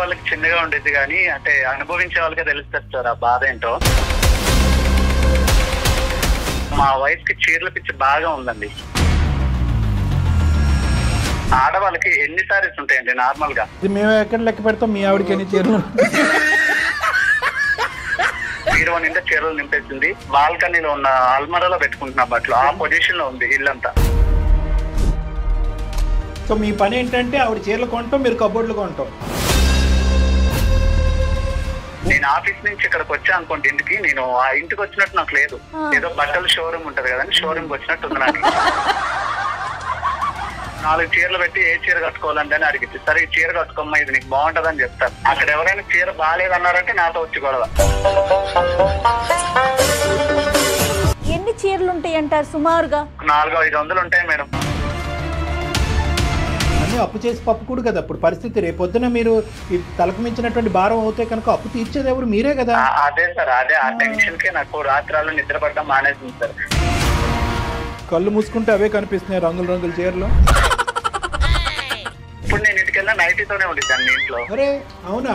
వాళ్ళకి చిన్నగా ఉండేది కానీ అంటే అనుభవించే వాళ్ళకే తెలుస్తుంది సార్ ఆ బాధ ఏంటో. మా వైఫ్ కి చీరల పిచ్చి బాగా ఉందండి. ఆడవాళ్ళకి ఎన్ని సారీస్ ఉంటాయండి నార్మల్ గా? మేము ఎక్కడ లెక్క పెడతాం, మీ ఆవిడకి ఎన్ని చీరలు? హీరో నిండా చీరలు నింపేసింది. బాల్కనీలో ఉన్న అల్మరాలో పెట్టుకుంటున్న బట్టలు ఆ పొజిషన్ లో ఉంది ఇల్లంతా. సో మీ పని ఏంటంటే ఆవిడ చీరలు కొంటాం, మీరు కబోర్డులు కొంటాం. నేను ఆఫీస్ నుంచి ఇక్కడికి వచ్చా అనుకోండి ఇంటికి, నేను ఆ ఇంటికి వచ్చినట్టు నాకు లేదు. ఏదో బట్టల షోరూమ్ ఉంటది కదండి, షోరూమ్ కి వచ్చినట్టు ఉంది నాకు. 4 చీరలు పెట్టి ఏ చీర కట్టుకోవాలంటే అని అడిగితే, సరే ఈ చీర కట్టుకోమ్మా ఇది నీకు బాగుంటదని చెప్తాను. అక్కడ ఎవరైనా చీర బాగాలేదన్నారంటే నాతో వచ్చి గొడవ. ఎన్ని చీరలు ఉంటాయి అంటారు సుమారుగా? 400-500 ఉంటాయి మేడం. అన్నీ అప్పు చేసి పప్పు కూడా కదా అప్పుడు పరిస్థితి. రేపొద్దున మీరు ఈ తలకు మించినటువంటి భారం అవుతే కనుక అప్పు తీర్చేది ఎవరు? మీరే కదా. అదే సార్, అదే ఆ టెన్షన్ కే నాకు రాత్రాలు నిద్రపడడం మానేసింది సార్. కళ్ళు మూసుకుంటే అవే కనిపిస్తున్నాయి, రంగుల రంగుల చీరలు. ఇప్పుడు నేను ఇంటికి వెళ్ళినా నైటీతోనే ఉండిద్దాన్ని ఇంట్లో. అరే అవునా?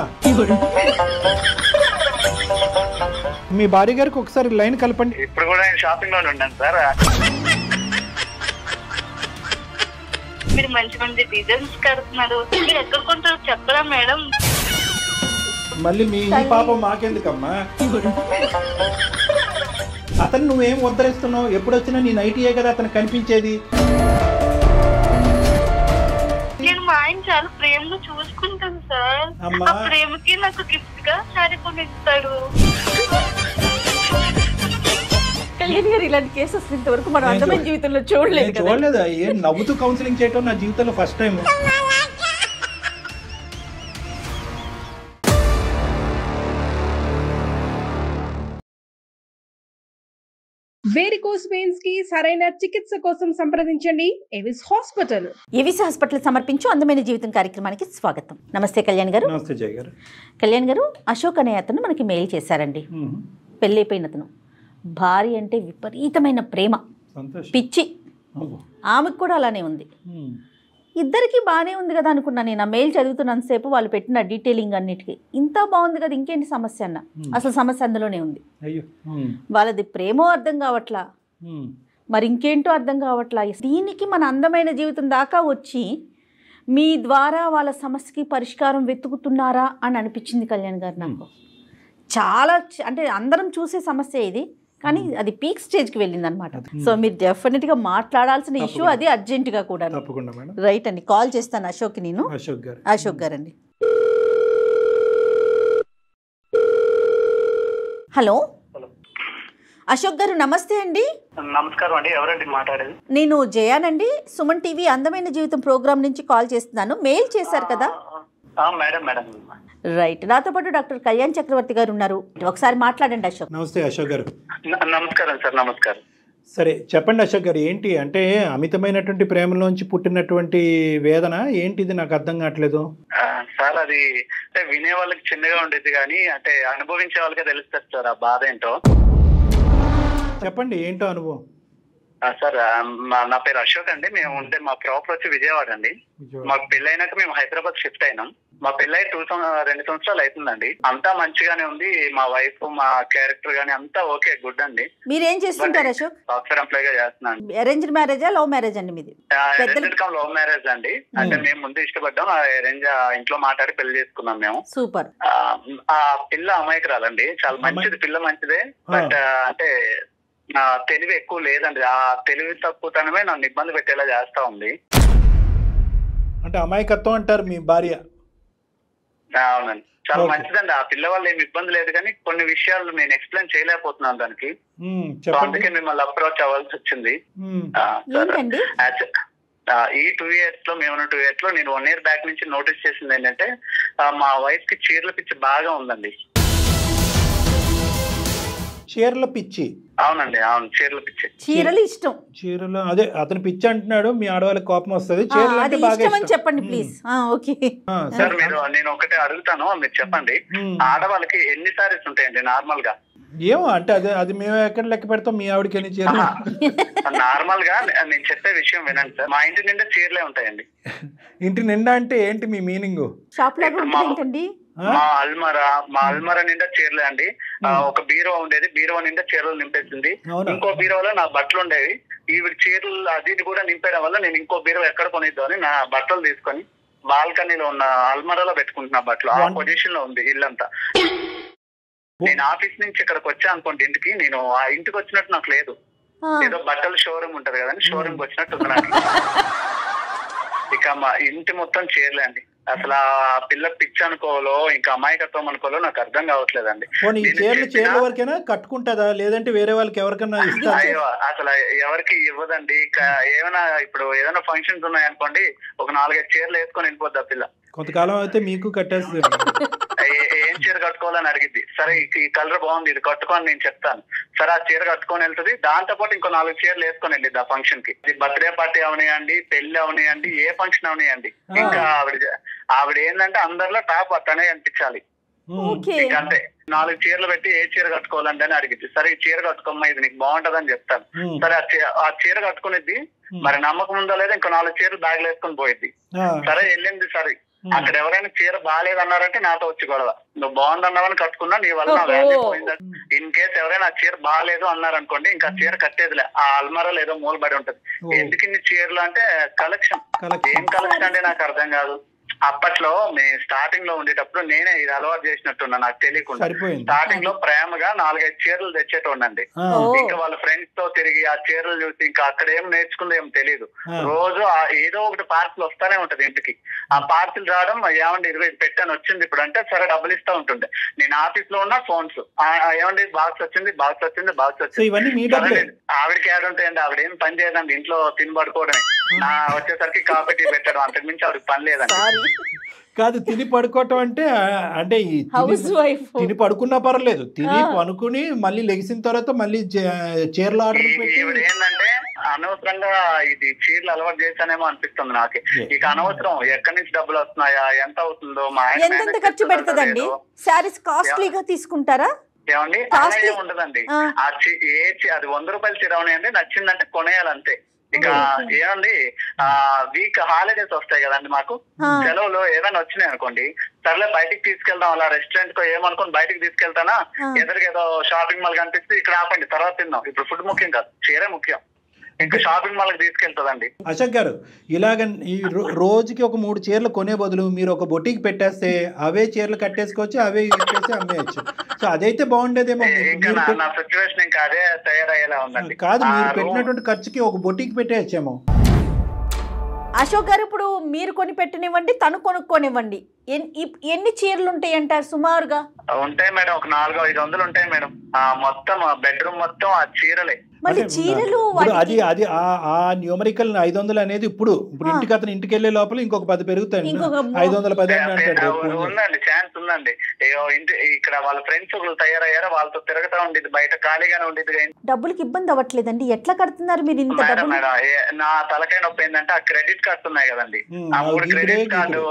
మీ భార్య గారికి ఒకసారి లైన్ కలపండి. ఇప్పుడు కూడా నేను షాపింగ్ లోనే ఉన్నాను సార్. మీరు మంచి మంచి డిజైన్స్ కడుతున్నారు, మీరు ఎక్కడ కొంటారు చెప్పరా మేడం? మళ్ళీ మీ పాపం మాకెందుకమ్మా? అతను నువ్వేం ఉద్ధరిస్తున్నావు? ఎప్పుడు వచ్చినా నీ నైటీయే కదా అతను కనిపించేది. నేను మా ఆయన చాలా ప్రేమగా చూసుకుంటాను సార్. ఆ ప్రేమకి నాకు గిఫ్ట్ గా శారీ కొని ఇస్తాడు. కళ్యాణ్ గారు ఇలాంటి కేసెస్ ఇంతవరకు మనం అందమైన జీవితంలో చూడలేదు. ఏం నవ్వుతూ కౌన్సిలింగ్ చేయటం నా జీవితంలో ఫస్ట్ టైం. వేరికోస్ వెయిన్స్ కి సరైన చికిత్స కోసం సంప్రదించండి ఎవిస్ హాస్పిటల్. ఎవిస్ హాస్పిటల్ సమర్పించు అందమైన జీవితం కార్యక్రమానికి స్వాగతం. నమస్తే కళ్యాణ్ గారు. నమస్తే జయ గారు. కళ్యాణ్ గారు, అశోక్ అనే అతను మనకి మెయిల్ చేశారండి. పెళ్ళైపోయిన అతను, భార్య అంటే విపరీతమైన ప్రేమ, పిచ్చి. ఆమెకు కూడా అలానే ఉంది. ఇద్దరికి బాగానే ఉంది కదా అనుకున్నా నేను. ఆ మెయిల్ చదువుతున్నంతసేపు వాళ్ళు పెట్టిన డీటెయిలింగ్ అన్నిటికీ ఇంత బాగుంది కదా, ఇంకేంటి సమస్య అన్న. అసలు సమస్య అందులోనే ఉంది. వాళ్ళది ప్రేమో అర్థం కావట్లా, మరి ఇంకేంటో అర్థం కావట్లా. దీనికి మన అందమైన జీవితం దాకా వచ్చి మీ ద్వారా వాళ్ళ సమస్యకి పరిష్కారం వెతుకుతున్నారా అని అనిపించింది కళ్యాణ్ గారు నాకు. చాలా అంటే అందరం చూసే సమస్య ఇది, కానీ అది పీక్ స్టేజ్కి వెళ్ళింది అనమాట. సో మీరు డెఫినెట్గా మాట్లాడాల్సిన ఇష్యూ అది, అర్జెంటుగా కూడా. రైట్ అండి, కాల్ చేస్తాను అశోక్. నేను అశోక్ గారు అండి. హలో అశోక్ గారు, నమస్తే అండి. నమస్కారం అండి, ఎవరండి మాట్లాడేది? నేను జయానండి, సుమన్ టీవీ అందమైన జీవితం ప్రోగ్రామ్ నుంచి కాల్ చేస్తున్నాను. మెయిల్ చేశారు కదా? Madam madam. రైట్, నాతో పాటు డాక్టర్ కళ్యాణ్ చక్రవర్తి గారు ఉన్నారు, ఒకసారి మాట్లాడండి అశోక్. నమస్తే అశోక్ గారు. నమస్కారం సార్. నమస్కారం. సరే చెప్పండి అశోక్ గారు, ఏంటి అంటే అమితమైనటువంటి ప్రేమలోంచి పుట్టినటువంటి వేదన ఏంటిది? నాకు అర్థం కావట్లేదు సార్. అది అంటే వినే వాళ్ళకి చిన్నగా ఉండేది కానీ అంటే అనుభవించే వాళ్ళకే తెలుస్తుంది సార్ ఆ బాధ ఏంటో. చెప్పండి ఏంటో అనుభవం. సార్ నా పేరు అశోక్ అండి. మేము ఉంటే మా ప్రాపర్ వచ్చి విజయవాడ అండి. మాకు పెళ్ళైనాక మేము హైదరాబాద్ షిఫ్ట్ అయినాం. మా పెళ్ళై 2 సంవత్సరాలు అవుతుందండి. అంతా మంచిగానే ఉంది. మా వైఫ్, మా క్యారెక్టర్ గానీ అంతా ఓకే, గుడ్ అండి. మీరేం చేస్తుంటారు అశోక్? సాఫ్ట్వేర్ ఎంప్లాయ్ గా చేస్తున్నాను. అరేంజ్డ్ మ్యారేజా, లవ్ మ్యారేజ్ అండి మీది? లవ్ మ్యారేజ్ అండి. అంటే మేము ముందు ఇష్టపడ్డాం, అరేంజ్ ఇంట్లో మాట్లాడి పెళ్లి చేసుకున్నాం మేము. సూపర్. ఆ పిల్ల అమాయకురాలండి, చాలా మంచిది, పిల్ల మంచిదే. బట్ అంటే నా తెలివి ఎక్కువ లేదండి. ఆ తెలివి తక్కువతనమే నన్ను ఇబ్బంది పెట్టేలా చేస్తా ఉంది. అంటే అమాయకత్వం అంటారు మీ భార్య? అవునండి, చాలా మంచిదండి. ఆ పిల్ల వల్ల ఏమి ఇబ్బంది లేదు, కానీ కొన్ని విషయాలు నేను ఎక్స్ప్లెయిన్ చేయలేకపోతున్నాను దానికి. అందుకే మిమ్మల్ని అప్రోచ్ అవ్వాల్సి వచ్చింది. ఈ 2 years లో, మేము 2 years లో నేను 1 year బ్యాక్ నుంచి నోటీస్ చేసింది ఏంటంటే మా వైఫ్ కి చీరల పిచ్చి బాగా ఉందండి. చీరల పిచ్చి? అవునండి, అవును, చీరల పిచ్చి. చీరలు ఇష్టం. చీరలు అదే అతను పిచ్చి అంటున్నాడు, మీ ఆడవాళ్ళకి కోపం వస్తుంది. చీరలు అంటే బాగా ఇష్టం చెప్పండి ప్లీజ్. ఓకే సార్, నేను ఒకటే అడుగుతాను, మీరు చెప్పండి. ఆడవాళ్ళకి ఎన్ని సారీస్ ఉంటాయండి నార్మల్ గా? ఏమో అంటే అది మేము ఎక్కడ లెక్క పెడతాం, మీ ఆవిడకి ఎన్ని చీరలు? నార్మల్ గా నేను చెప్పే విషయం వినండి సార్. మా ఇంటి నిండా చీరలే ఉంటాయండి. ఇంటి నిండా అంటే ఏంటి మీ మీనింగ్? షాప్ లాగా ఏంటండి? మా అల్మరా నిండా చీరలే అండి. ఒక బీరో ఉండేది, బీరో నిండా చీరలు నింపేసింది. ఇంకో బీరోలో నా బట్టలు ఉండేవి. ఈవిడ చీరలు అది కూడా నింపేయడం వల్ల నేను ఇంకో బీరో ఎక్కడ కొనిద్దామని నా బట్టలు తీసుకొని బాల్కనీలో ఉన్న అల్మరాలో పెట్టుకుంటున్నా బట్టలు. ఆ పొజిషన్ లో ఉంది ఇల్లంతా. నేను ఆఫీస్ నుంచి ఇక్కడికి వచ్చా అనుకోండి ఇంటికి, నేను ఆ ఇంటికి వచ్చినట్టు నాకు లేదు. ఏదో బట్టల షోరూమ్ ఉంటది కదండి, షోరూమ్ కి వచ్చినట్టు ఉంది నాకు. ఇక మా ఇంటి మొత్తం చీరలే అండి. అసలు ఆ పిల్ల పిచ్చి అనుకోవాలో ఇంకా అమాయకత్వం అనుకోవాలో నాకు అర్థం కావట్లేదండి. చీరల వరకైనా కట్టుకుంటుందా, లేదంటే వేరే వాళ్ళకి ఎవరికైనా ఇస్తా? అసలు ఎవరికి ఇవ్వదండి. ఏమైనా ఇప్పుడు ఏదైనా ఫంక్షన్స్ ఉన్నాయనుకోండి, ఒక 4-5 చీరలు వేసుకొని వెళ్ళిపోద్ది ఆ పిల్ల. కొంతకాలం అయితే మీకు కట్టేస్తుంది. ఏం చీర కట్టుకోవాలని అడిగిద్ది. సరే ఈ కలర్ బాగుంది, ఇది కట్టుకోని నేను చెప్తాను. సరే ఆ చీర కట్టుకొని వెళ్తుంది. దాంతో పాటు ఇంకో 4 చీరలు వేసుకొని వెళ్ళిద్ది ఆ ఫంక్షన్ కి. బర్త్డే పార్టీ అవనియండి, పెళ్లి అవనియండి, ఏ ఫంక్షన్ అవనియండి. ఇంకా ఆవిడ ఏంటంటే అందరిలో టాప్ అతనే అనిపించాలి. అంతే 4 చీరలు పెట్టి ఏ చీర కట్టుకోవాలండి అని అడిగింది. సరే ఈ చీర కట్టుకోమ్మా, ఇది నీకు బాగుంటదని చెప్తాను. సరే ఆ చీర కట్టుకునేది. మరి నమ్మకం ఉందో లేదా ఇంకో 4 చీరలు బ్యాగ్ వేసుకొని పోయిద్ది. సరే వెళ్ళింది. సరే అక్కడ ఎవరైనా చీర బాగాలేదన్నారంటే నాతో వచ్చి గొడవ. నువ్వు బాగుందన్నావని కట్టుకున్నా, నీ వల్ల నా వాల్యూ పోయిందా. ఇన్ కేసు ఎవరైనా చీర బాగాలేదు అన్నారనుకోండి, ఇంకా చీర కట్టేదిలే. ఆ అల్మరాలో ఏదో మూలబడి ఉంటది. ఎందుకు ఇన్ని చీరలు అంటే కలెక్షన్. ఏం కలెక్షన్ అంటే నాకు అర్థం కాదు. అప్పట్లో మేము స్టార్టింగ్ లో ఉండేటప్పుడు నేనే ఇది అలవాటు చేసినట్టున్నా నాకు తెలియకుండా. స్టార్టింగ్ లో ప్రేమగా 4-5 చీరలు తెచ్చేటోండి. ఇంకా వాళ్ళ ఫ్రెండ్స్ తో తిరిగి ఆ చీరలు చూసి ఇంకా అక్కడ ఏం నేర్చుకుందో ఏం తెలియదు. రోజు ఏదో ఒకటి పార్సిల్ వస్తానే ఉంటది ఇంటికి. ఆ పార్సిల్ రావడం, ఏమండి 20 పెట్టాను వచ్చింది ఇప్పుడు అంటే సరే డబ్బులు ఇస్తా ఉంటుండే. నేను ఆఫీస్ లో ఉన్న ఫోన్స్, ఏమండి బాక్స్ వచ్చింది, బాక్స్ వచ్చింది, బాక్స్ వచ్చింది. ఆవిడకి యాడ్ ఉంటాయండి. ఆవిడ ఏం పని చేయదండి, ఇంట్లో తిని పడుకోవడమే. నా వచ్చేసరికి కాఫీ టీ పెట్టడం, అంతకు మించి ఆవిడకి పని లేదండి. కాదు, తిని పడుకోవటం అంటే అంటే తిని పడుకున్నా పర్లేదు, తిని పనుకుని మళ్ళీ లెగిసిన తర్వాత మళ్ళీ చీరలు ఆర్డర్ పెట్టి. ఏంటంటే అనవసరంగా ఇది చీరలు అలవాటు చేశానేమో అనిపిస్తుంది నాకే. ఇక అనవసరం ఎక్కడి నుంచి డబ్బులు వస్తున్నాయా, ఎంత అవుతుందో, మా ఎంత ఖర్చు పెడుతుందండి. శారీస్ కాస్ట్లీగా తీసుకుంటారా? ఏమండి అలా ఉండదండి. అది 100 రూపాయల చీర ఉన్నాయండి, నచ్చిందంటే కొనేయాలంతే. ఇక ఏమండి వీక్ హాలిడేస్ వస్తాయి కదండి మాకు, సెలవులు ఏమైనా వచ్చినాయి అనుకోండి, సర్లే బయటికి తీసుకెళ్దాం, అలా రెస్టారెంట్ కో ఏమనుకోని బయటికి తీసుకెళ్తానా, ఎదురుగా షాపింగ్ మాల్ కనిపిస్తే ఇక్కడ ఆపండి తర్వాత తిందాం, ఇప్పుడు ఫుడ్ ముఖ్యం కాదు, చీరే ముఖ్యం. ఇంకా షాపింగ్ మాల్ కి తీసుకెళ్తుందండి. అశోక్ గారు, ఇలాగ ఈ రోజుకి ఒక 3 చీరలు కొనే బదులు మీరు ఒక బొటీకి పెట్టేస్తే అవే చీరలు కట్టేసుకోవచ్చు, అవే ఇచ్చేసి అమ్మేయచ్చు. సో అదైతే బాగుండేదేమో. నా సిచ్యువేషన్ ఇంకా అదే తయారయ్యేలా ఉందండి. కాదు, మీరు పెట్టినటువంటి ఖర్చుకి ఒక బొటీకి పెట్టేయచ్చేమో. అశోక్ గారు, ఇప్పుడు మీరు కొని పెట్టనివ్వండి, తను కొనుక్కోనివ్వండి, ఎన్ని చీరలు ఉంటాయి అంటారు సుమారుగా? ఉంటాయి మేడం, ఒక 400-500 ఉంటాయి మేడం. మొత్తం బెడ్రూమ్ మొత్తం ఆ చీరలే. మళ్ళీ చీరలు అది ఆ న్యూమరికల్ 500 అనేది ఇప్పుడు ఇంటికి అతను ఇంటికి వెళ్ళే లోపల ఇంకొక 10 పెరుగుతాయి. 510 ఉందండి, ఛాన్స్ ఉందండి. ఇక్కడ వాళ్ళ ఫ్రెండ్స్ తయారయ్యారా, వాళ్ళతో తిరగతా ఉండేది, బయట ఖాళీగానే ఉండేది. డబ్బులకి ఇబ్బంది అవ్వట్లేదండి, ఎట్లా కడుతున్నారు మీరు ఇంత డబ్బులు? నా తలకాయ నొప్పి ఏంటంటే ఆ క్రెడిట్ కార్డ్స్ ఉన్నాయి కదండి, ఆ 3 క్రెడిట్ కార్డు.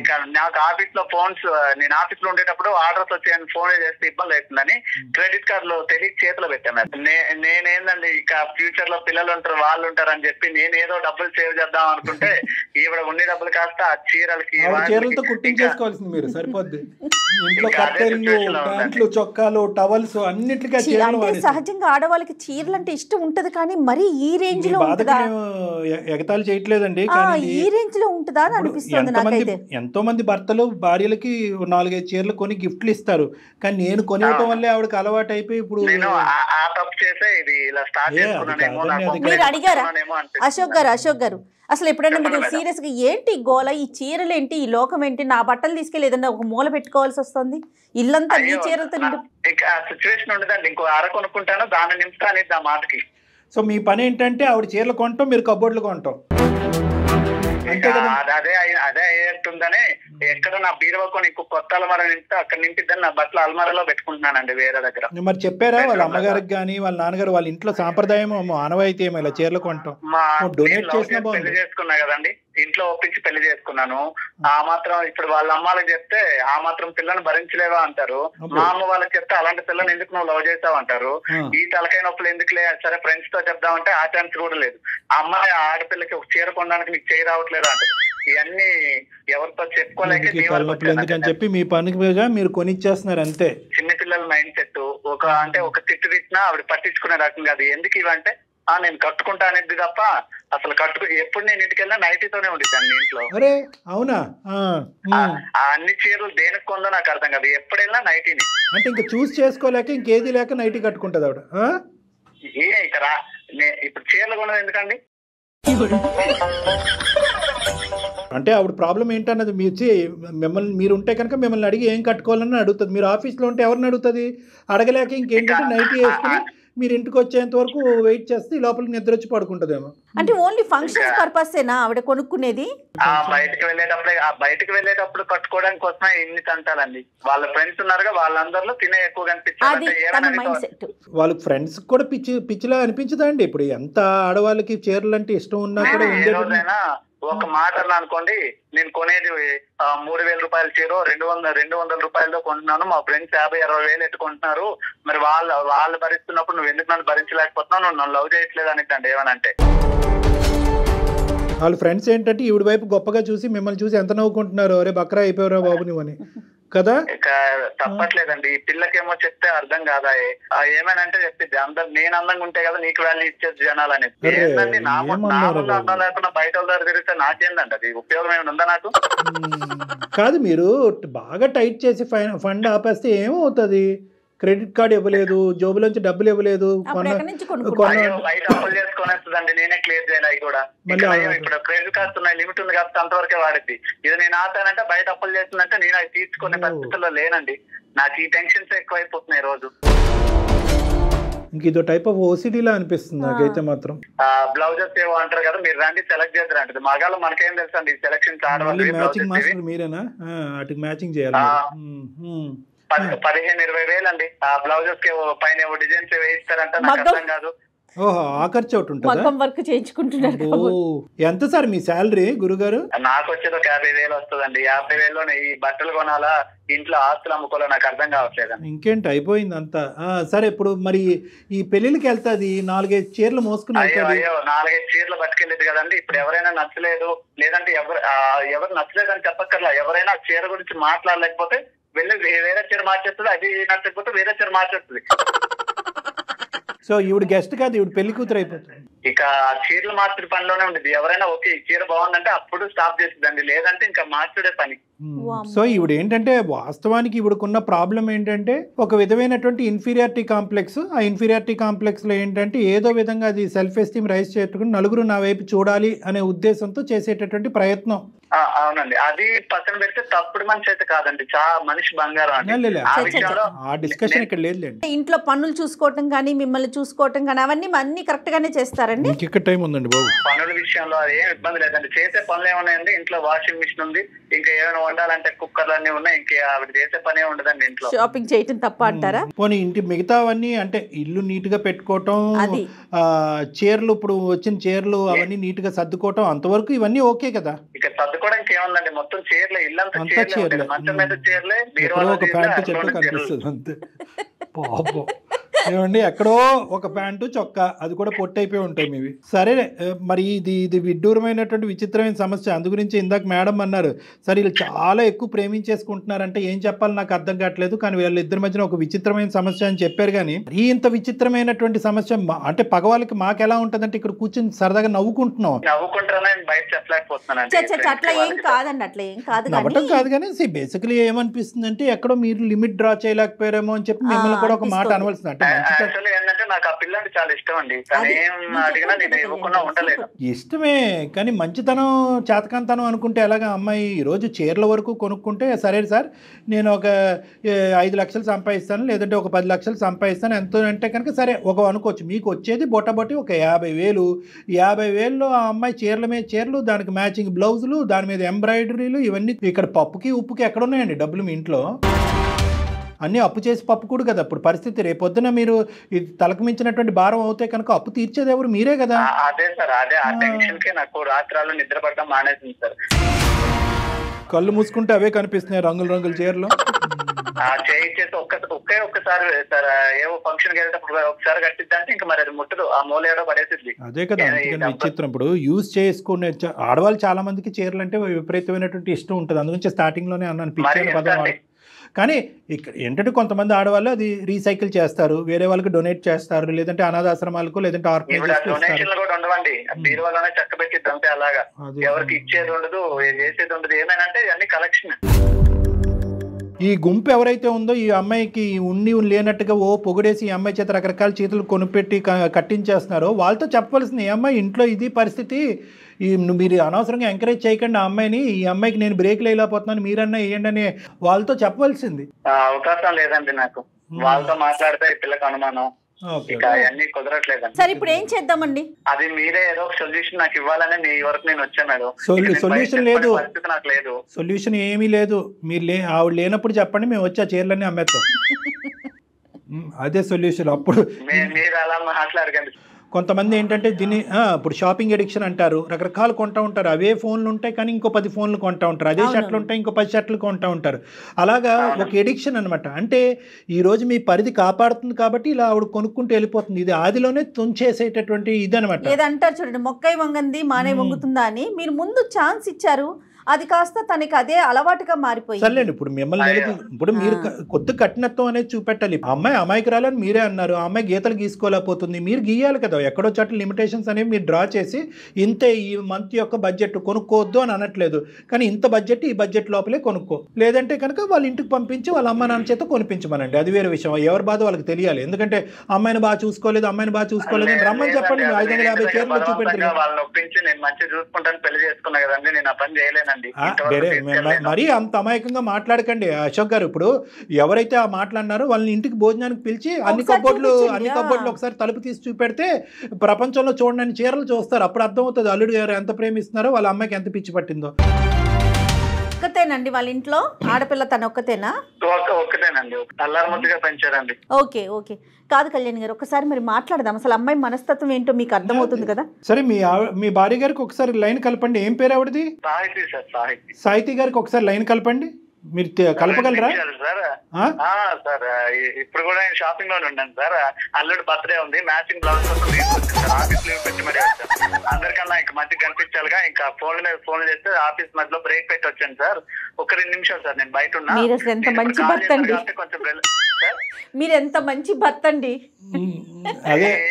ఇంకా నాకు ఆఫీస్ లో ఫోన్స్, నేను ఆఫీస్ లో ఉండేటప్పుడు ఆర్డర్స్ వచ్చాయని ఫోన్ చేస్తే ఇబ్బంది అవుతుందని క్రెడిట్ కార్డులు తెలియక చేతిలో పెట్టాను. నేనేందండి ఇక ఫ్యూచర్ లో పిల్లలు ఉంటారు, వాళ్ళు ఉంటారు అని చెప్పి నేను ఏదో డబ్బులు సేవ్ చేద్దాం అనుకుంటే ఈవిడ ఉండే డబ్బులు కాస్త ఆ చీరలతో కుట్టించేసుకోవాల్సింది మీరు, సరిపోద్ది. ఇంట్లో కట్టెలు, ప్యాంట్లు, చొక్కాలు, టవల్స్ అన్నిటికీ సహజంగా ఆడవాళ్ళకి చీరలు అంటే ఇష్టం ఉంటది, కానీ మరి ఈ రేంజ్ లో ఎగతాళి చేయట్లేదండి, ఈ రేంజ్ లో ఉంటుందా అని అనిపిస్తుంది నాకైతే. ఎంతో మంది భర్తలు భార్యలకి 4-5 చీరలు కొని గిఫ్ట్లు ఇస్తారు, కానీ నేను కొనివ్వటం వల్లే ఆవిడకి అలవాటు అయిపోయి ఇప్పుడు మీరు అడిగారా అశోక్ గారు అసలు ఎప్పుడైనా మీరు సీరియస్ గా ఏంటి గోల, ఈ చీరలు ఏంటి, ఈ లోకం ఏంటి, నా బట్టలు తీసుకెళ్ళి ఏదన్నా ఒక మూల పెట్టుకోవాల్సి వస్తుంది, ఇల్లంతా ఈ చీరలతో సిచ్యువేషన్ ఉండదండి. ఇంకో అర కొనుక్కుంటాను, దాన్ని నింపుతాను ఆ మాటకి. సో మీ పని ఏంటంటే ఆవిడ చీరలు కొంటాం, మీరు కబోర్డులు కొంటాం, అదే అయ్యేట్టుందని ఎక్కడ నా బీరువాకు నీకు కొత్త అలమార నింపితే అక్కడ నింపిద్దని నా బట్టల అలమారలో పెట్టుకుంటున్నానండి వేరే దగ్గర. మరి చెప్పారా వాళ్ళ అమ్మగారికి కానీ వాళ్ళ నాన్నగారు వాళ్ళ ఇంట్లో సాంప్రదాయం ఆనవాయితీ ఏమో ఇలా చీరలు కొనటం? డొనేట్ చేసిన పెళ్లి చేసుకున్నా కదండి, ఇంట్లో ఒప్పించి పెళ్లి చేసుకున్నాను. ఆ మాత్రం ఇప్పుడు వాళ్ళ అమ్మాలకు చెప్తే ఆ మాత్రం పిల్లని భరించలేవా అంటారు. మా అమ్మ వాళ్ళకి చెప్తే అలాంటి పిల్లని ఎందుకు నువ్వు లవ్ చేసావు అంటారు. ఈ తలకాయ నొప్పులు ఎందుకులే, సరే ఫ్రెండ్స్ తో చెప్దామంటే ఆ ఛాన్స్ కూడా లేదు. ఆ అమ్మాయి ఆడపిల్లకి ఒక చీర కొనడానికి నీకు చేయి రావట్లేదు అంటారు. ఇవన్నీ ఎవరితో చెప్పుకోలేక ఎందుకని చెప్పి మీ పనికి మీరు కొనిచ్చేస్తున్నారు అంతే. చిన్నపిల్లల మైండ్ సెట్ ఒక తిట్టు తిట్టినా ఆవిడ పట్టించుకునే రకం కాదు. ఎందుకు ఇవంటే నేను కట్టుకుంటా అనేది తప్ప అసలు ఎప్పుడు నేను ఇంటికి వెళ్ళినా నైటీతోనే ఉండిద్దాన్ని ఇంట్లో. అవునా? అన్ని చీరలు దేనికి కొందో నాకు అర్థం కాదు, ఎప్పుడు వెళ్ళినా నైటీని. అంటే ఇంకా చూస్ చేసుకోలేక ఇంకేది లేక నైటీ కట్టుకుంటది ఆవిడ. ఇక్కడ ఇప్పుడు చీరలు కొనదు ఎందుకండి? అంటే ఆవిడ ప్రాబ్లం ఏంటన్నది మీరు ఉంటే కనుక మిమ్మల్ని అడిగి ఏం కట్టుకోవాలని అడుగుతుంది. మీరు ఆఫీస్లో ఉంటే ఎవరిని అడుగుతుంది? అడగలేక ఇంకేంటంటే నైటీ వేసుకుని మీరు ఇంటికి వచ్చేంత వరకు వెయిట్ చేస్తే లోపలికి నిద్ర వచ్చి పడుకుంటదేమో. అంటే ఓన్లీ ఫంక్షన్స్ పర్పసేనా ఆవిడ కొనుక్కునేది? బయటకు వెళ్ళేటప్పుడు కట్టుకోవడానికి కోసమే ఇన్ని తంటాలండి. వాళ్ళ ఫ్రెండ్స్ ఉన్నారుగా, వాళ్ళందరిలో తినే ఎక్కువ కనిపించాలి. వాళ్ళకి ఫ్రెండ్స్ కూడా పిచ్చిలా అనిపించదా అండి? ఇప్పుడు ఎంత ఆడవాళ్ళకి చీరలు అంటే ఇష్టం ఉన్నా కూడా ఒక మాట అనుకోండి, నేను కొనేది 3,000 రూపాయల చీర 200 రూపాయలతో కొంటున్నాను, మా ఫ్రెండ్స్ 50-60 వేలు ఎట్టుకుంటున్నారు, మరి వాళ్ళు భరిస్తున్నప్పుడు నువ్వు ఎందుకు నన్ను భరించలేకపోతున్నావు, నువ్వు నన్ను లవ్ చేయట్లేదు అనిద్దండి ఏమనంటే. వాళ్ళ ఫ్రెండ్స్ ఏంటంటే ఈవిడ వైపు గొప్పగా చూసి మిమ్మల్ని చూసి ఎంత నవ్వుకుంటున్నారు, అరే బక్రా అయిపోయారా బాబు నువ్వని కదా. తప్పట్లేదండి, ఈ పిల్లకేమో చెప్తే అర్థం కాదా, ఏమనంటే చెప్పిద్ది నేను అందంగా ఉంటే కదా నీకు వాల్యూ ఇచ్చేది జనాలు అనేది. ఏంటండి నా అందం లేకుండా బయట వాళ్ళ దగ్గర తిరిగితే నాకేందండి అది ఉపయోగం ఏమైనా ఉందా నాకు? కాదు, మీరు బాగా టైట్ చేసి ఫండ్ ఆపేస్తే ఏమవుతుంది? క్రెడిట్ కార్డు ఇవ్వలేదు, జోబులోంచి డబ్బులు ఇవ్వలేదు, బయట అప్పులు చేసుకునేస్తుందండి, నేనే క్లియర్ చేయాలి. అవి కూడా ఇప్పుడు క్రెడిట్ కార్డ్స్ ఉన్నాయి, లిమిట్ ఉంది కాబట్టి అంతవరకే వాడిద్ది. ఇది నేను ఆపానంటే బయట అప్పులు చేస్తుందంటే నేను అవి తీసుకునే పరిస్థితుల్లో లేనండి. నాకు ఈ టెన్షన్స్ ఎక్కువైపోతున్నాయి రోజు. ఇంక ఇదో టైప్ ఆఫ్ ఓసిడీ లా అనిపిస్తుంది నాకైతే మాత్రం. బ్లౌజెస్ ఏవో అంటారు కదా, మీరు రండి సెలెక్ట్ చేద్దరు అంటే మగాళ్ళు మనకేం తెలుసు అండి సెలెక్షన్. మ్యాచింగ్ మాస్టర్ మీరేనా? వాటికి మ్యాచింగ్ చేయాలి. 15-20 వేలు అండి ఆ బ్లౌజెస్ కి పైన డిజైన్స్ వేయిస్తారంట, నాకు అర్థం కాదు. ఓహో, ఆ ఖర్చు ఒకటి ఉంటుంది. వర్క్ చేయించుకుంటున్నారు. ఎంత సార్ మీ శాలరీ గురుగారు? నాకు వచ్చేది ఒక 50,000 వస్తుందండి. 50,000 ఈ బట్టలు కొనాలా, ఇంట్లో ఆస్తులు అమ్ముకోవాలో నాకు అర్థం కావట్లేదు. ఇంకేంటి, అయిపోయింది అంతా. సరే, ఇప్పుడు మరి ఈ పెళ్లికి వెళ్తాది 4-5 చీరలు మోసుకుని. అయ్యో 4-5 చీరలు పట్టుకెళ్ళేది కదండి. ఇప్పుడు ఎవరైనా నచ్చలేదు, లేదంటే ఎవరు నచ్చలేదు అని చెప్పక్కర్లా, ఎవరైనా చీర గురించి మాట్లాడలేకపోతే వెళ్ళి వేరే చీర మార్చేస్తుంది, అది నచ్చకపోతే వేరే చీర మార్చేస్తుంది. సో ఈవిడ గెస్ట్ కాదు, ఈవిడ పెళ్లి కూతురు అయిపోతుంది. ఇక చీరలు మార్చే పనిలోనే ఉండేది. ఎవరైనా ఓకే ఈ చీర బాగుందంటే అప్పుడు స్టాప్ చేస్తుందండి, లేదంటే ఇంకా మార్చుడే పని. సో ఈవిడ ఏంటంటే వాస్తవానికి ఈవిడకున్న ప్రాబ్లం ఏంటంటే ఒక విధమైనటువంటి ఇన్ఫీరియారిటీ కాంప్లెక్స్. ఆ ఇన్ఫీరియారిటీ కాంప్లెక్స్ లో ఏంటంటే ఏదో విధంగా అది సెల్ఫ్ ఎస్టీమ్ రైజ్ చేసుకుని నలుగురు నా వైపు చూడాలి అనే ఉద్దేశంతో చేసేటటువంటి ప్రయత్నం. అవునండి, అది పక్కన పెడితే తప్పుడు మనిషి అయితే కాదండి, చాలా మనిషి బంగారం అండి. ఆ డిస్కషన్ ఇక్కడ లేదు. ఇంట్లో పనులు చూసుకోవటం కానీ మిమ్మల్ని చూసుకోవటం కానీ అవన్నీ కరెక్ట్ గానే చేస్తారండి. ఇక్కడ టైం ఉందండి బాబు. పనుల విషయంలో ఏం ఇబ్బంది లేదండి. చేసే పనులు ఏమున్నాయండి, ఇంట్లో వాషింగ్ మిషన్ ఉంది, ఇంకా ఏమైనా వండాలంటే కుక్కర్లు అన్ని ఉన్నాయి, ఇంకా ఆవిడ చేసే పనే ఉండదండి. ఇంట్లో షాపింగ్ చేయటం తప్ప అంటారా? పోనీ ఇంటి మిగతావన్నీ అంటే ఇల్లు నీట్ గా పెట్టుకోవటం, చీరలు ఇప్పుడు వచ్చిన చీరలు అవన్నీ నీట్ గా సర్దుకోవటం, అంతవరకు ఇవన్నీ ఓకే కదా. ఇక సర్దుకోవడానికి ఏముందండి, మొత్తం చీరలే, ఇల్లంతా చీరలే, మంచం మీద చీరలే, ఒక ప్యాంటు చెట్టు కనిపిస్తుంది అంతే. పాపం ఏమండి, ఎక్కడో ఒక ప్యాంటు చొక్కా, అది కూడా పొట్టయిపోయి ఉంటాయి మీవి. సరే, మరి ఇది విడ్డూరమైనటువంటి విచిత్రమైన సమస్య. అందు గురించి ఇందాక మేడం అన్నారు, సరే వీళ్ళు చాలా ఎక్కువ ప్రేమించేసుకుంటున్నారంటే ఏం చెప్పాలి నాకు అర్థం కావట్లేదు, కానీ వీళ్ళిద్దరి మధ్యన ఒక విచిత్రమైన సమస్య అని చెప్పారు. కానీ ఇంత విచిత్రమైనటువంటి సమస్య అంటే పగవాళ్ళకి మాకు ఎలా ఉంటదంటే ఇక్కడ కూర్చొని సరదాగా నవ్వుకుంటున్నాం. అట్లా ఏం కాదండి, అట్లా ఏం కాదు, నవ్వటం కాదు. కానీ బేసికలీ ఏమనిపిస్తుంది అంటే ఎక్కడో మీరు లిమిట్ డ్రా చేయలేకపోయారేమో అని చెప్పి మిమ్మల్ని కూడా ఒక మాట అనవలసింది. అంటే యాక్చువల్లీ ఏంటంటే నాకు ఆ పిల్ల అంటే చాలా ఇష్టం అండి. తను ఏం అడిగినా నేను ఇవ్వకుండా ఉండలేదు. ఇష్టమే, కానీ మంచితనం చేతకంతనం అనుకుంటే ఎలాగా? అమ్మాయి ఈరోజు చీరల వరకు కొనుక్కుంటే సరే సార్ నేను ఒక 5 లక్షలు సంపాదిస్తాను, లేదంటే ఒక 10 లక్షలు సంపాదిస్తాను ఎంతో అంటే కనుక సరే ఒక అనుకోవచ్చు. మీకు వచ్చేది బొట్టబొట్టి ఒక 50,000. 50,000లో ఆ అమ్మాయి చీరల మీద చీరలు, దానికి మ్యాచింగ్ బ్లౌజులు, దాని మీద ఎంబ్రాయిడరీలు, ఇవన్నీ. ఇక్కడ పప్పుకి ఉప్పుకి ఎక్కడ ఉన్నాయండి డబ్బులు మీ ఇంట్లో? అన్నీ అప్పు చేసి పప్పు కూడా కదా ఇప్పుడు పరిస్థితి. రేపొద్దున మీరు ఇది తలకు మించినటువంటి భారం అవుతే కనుక అప్పు తీర్చేది ఎవరు? మీరే కదా. అదే సార్, అదే ఆ టెన్షన్ కి నాకు రాత్రాలు నిద్ర పడడం మానేసింది సార్. కళ్ళు మూసుకుంటే అవే కనిపిస్తున్నాయి రంగుల రంగుల చీరలు. చేయించేసి ఒక్కసారి సార్ ఏవో ఫంక్షన్ కి వెళ్ళేటప్పుడు ఒకసారి కట్టిద్దంటే ఇంకా మరి అది ముట్టదు, ఆ మూల ఏడో పడేసిద్ది. అదే కదా, అందుకని విచిత్రం. ఇప్పుడు యూజ్ చేసుకునే ఆడవాళ్ళు చాలా మందికి చీరలు అంటే విపరీతమైనటువంటి ఇష్టం ఉంటుంది. అందుగురించి స్టార్టింగ్ లోనే అన్నాను పిచ్చి పదం. కానీ ఇక్కడ ఏంటంటే కొంతమంది ఆడవాళ్ళు అది రీసైకిల్ చేస్తారు, వేరే వాళ్ళకి డొనేట్ చేస్తారు, లేదంటే అనాథాశ్రమాలకు లేదంటే డొనేషన్లు కూడా ఉండవండి. బీరువాలోనే చక్క పెట్టిద్ది అంతే. అలాగా ఎవరికి ఇచ్చేది ఉండదు, చేసేది ఉండదు. ఏమైనా అంటే అన్ని కలెక్షన్. ఈ గుంపు ఎవరైతే ఉందో ఈ అమ్మాయికి ఉండి లేనట్టుగా పొగిడేసి ఈ అమ్మాయి చేత రకరకాల చేతులు కొనిపెట్టి కట్టించేస్తున్నారో వాళ్ళతో చెప్పవలసింది, ఈ అమ్మాయి ఇంట్లో ఇది పరిస్థితి, మీరు అనవసరంగా ఎంకరేజ్ చేయకండి ఆ అమ్మాయిని, ఈ అమ్మాయికి నేను బ్రేక్లు వేయలేకపోతున్నాను మీరన్నా వేయండి అని వాళ్ళతో చెప్పవలసింది. అవకాశం లేదండి నాకు. వాళ్ళతో మాట్లాడితే ఈ పిల్లకి అనుమానం, అన్ని కుదరట్లేదండి. సరే ఇప్పుడు ఏం చేద్దామండి? అది మీరే ఏదో ఒక సొల్యూషన్ నాకు ఇవ్వాలని మీ వరకు నేను వచ్చాను మేడం. సొల్యూషన్ లేదు, నాకు లేదు సొల్యూషన్ ఏమీ లేదు. మీరు ఆవిడ లేనప్పుడు చెప్పండి, మేము వచ్చి ఆ చీరలన్నీ అమ్మేస్తాం. అదే సొల్యూషన్. అప్పుడు మీరు అలా మాట్లాడకండి. కొంతమంది ఏంటంటే దీన్ని ఇప్పుడు షాపింగ్ ఎడిక్షన్ అంటారు, రకరకాలు కొంటూ ఉంటారు. అవే ఫోన్లు ఉంటాయి కానీ ఇంకో 10 ఫోన్లు కొంటూ ఉంటారు, అదే షర్ట్లు ఉంటాయి ఇంకో 10 షర్ట్లు కొంటూ ఉంటారు. అలాగా ఒక ఎడిక్షన్ అనమాట. అంటే ఈరోజు మీ పరిధి కాపాడుతుంది కాబట్టి ఇలా ఆవిడ కొనుక్కుంటూ వెళ్ళిపోతుంది. ఇది ఆదిలోనే తుంచేసేటటువంటి ఇది అనమాట. ఏదంటారు చూడండి, మొక్కై వంగంది మానే వంగుతుందా అని. మీరు ముందు ఛాన్స్ ఇచ్చారు, అది కాస్త తనకి అదే అలవాటుగా మారిపోయింది. సర్లేండి, ఇప్పుడు మిమ్మల్ని ఇప్పుడు మీరు కొత్త కఠినత్వం అనేది చూపెట్టాలి. అమ్మాయి అమాయకురాలని మీరే అన్నారు, ఆ అమ్మాయి గీతలు గీసుకోలేకపోతుంది, మీరు గీయాలి కదా. ఎక్కడో చోట్ల లిమిటేషన్స్ అనేవి మీరు డ్రా చేసి ఇంతే ఈ మంత్ యొక్క బడ్జెట్ కొనుక్కోవద్దు అని అనట్లేదు, కానీ ఇంత బడ్జెట్ ఈ బడ్జెట్ లోపలే కొనుక్కో, లేదంటే కనుక వాళ్ళ ఇంటికి పంపించి వాళ్ళ అమ్మ నాన్న చేత కొనిపించమనండి. అది వేరే విషయం. ఎవరి బాధ వాళ్ళకి తెలియాలి. ఎందుకంటే అమ్మాయిని బాగా చూసుకోలేదు అమ్మాయిని బాగా చూసుకోలేదు అని రమ్మని చెప్పండి. 550 చీరలు చూపెట్టి వాళ్ళని ఒప్పించి నేను మంచి చూసుకుంటాను పెళ్లి చేసుకున్నా కదండి, నేను ఆ పని చేయలేను. మరీ అంత అమాయకంగా మాట్లాడకండి అశోక్ గారు. ఇప్పుడు ఎవరైతే ఆ మాట్లాడినారో వాళ్ళని ఇంటికి భోజనానికి పిలిచి అన్ని కబోర్డ్లు ఒకసారి తలుపు తీసి చూపెడితే ప్రపంచంలో చూడని చీరలు చూస్తారు. అప్పుడు అర్థమవుతుంది అల్లుడు గారు ఎంత ప్రేమిస్తున్నారో, వాళ్ళ అమ్మాయికి ఎంత పిచ్చి పట్టిందో. ఒక్కతేనండి వాళ్ళ ఇంట్లో ఆడపిల్ల తన ఒక్కతేనా? ఒక్కతేనండి, అల్లారు ముద్దుగా పెంచారండి. Okay okay. కాదు కళ్యాణ్ గారు, ఒకసారి మరి మాట్లాడదాం. అసలు అమ్మాయి మనస్తత్వం ఏంటో మీకు అర్థమవుతుంది కదా. సరే మీ భార్య గారికి ఒకసారి లైన్ కలపండి. ఏం పేరు ఆవిడది? సాహితి గారికి ఒకసారి లైన్ కలపండి. మీరు కలపగలరా సార్? ఇప్పుడు కూడా నేను షాపింగ్ లోనే ఉన్నాను సార్. అల్లుడు బర్త్డే ఉంది, మ్యాచింగ్ బ్లౌజ్ కోసం తీసుకొచ్చాను. ఆఫీస్ లీవ్ పెట్టి మరీ వచ్చాను. అందరికన్నా ఇంకా మంచిగా కనిపించాలిగా. ఇంకా ఫోన్ మీద ఫోన్ చేస్తే ఆఫీస్ మధ్యలో బ్రేక్ పెట్టి వచ్చాను సార్. ఒక 2 నిమిషాలు సార్, నేను బయట ఉన్నా. మీరు ఎంత మంచి భర్త అండి, మీరు ఎంత మంచి భర్త అండి.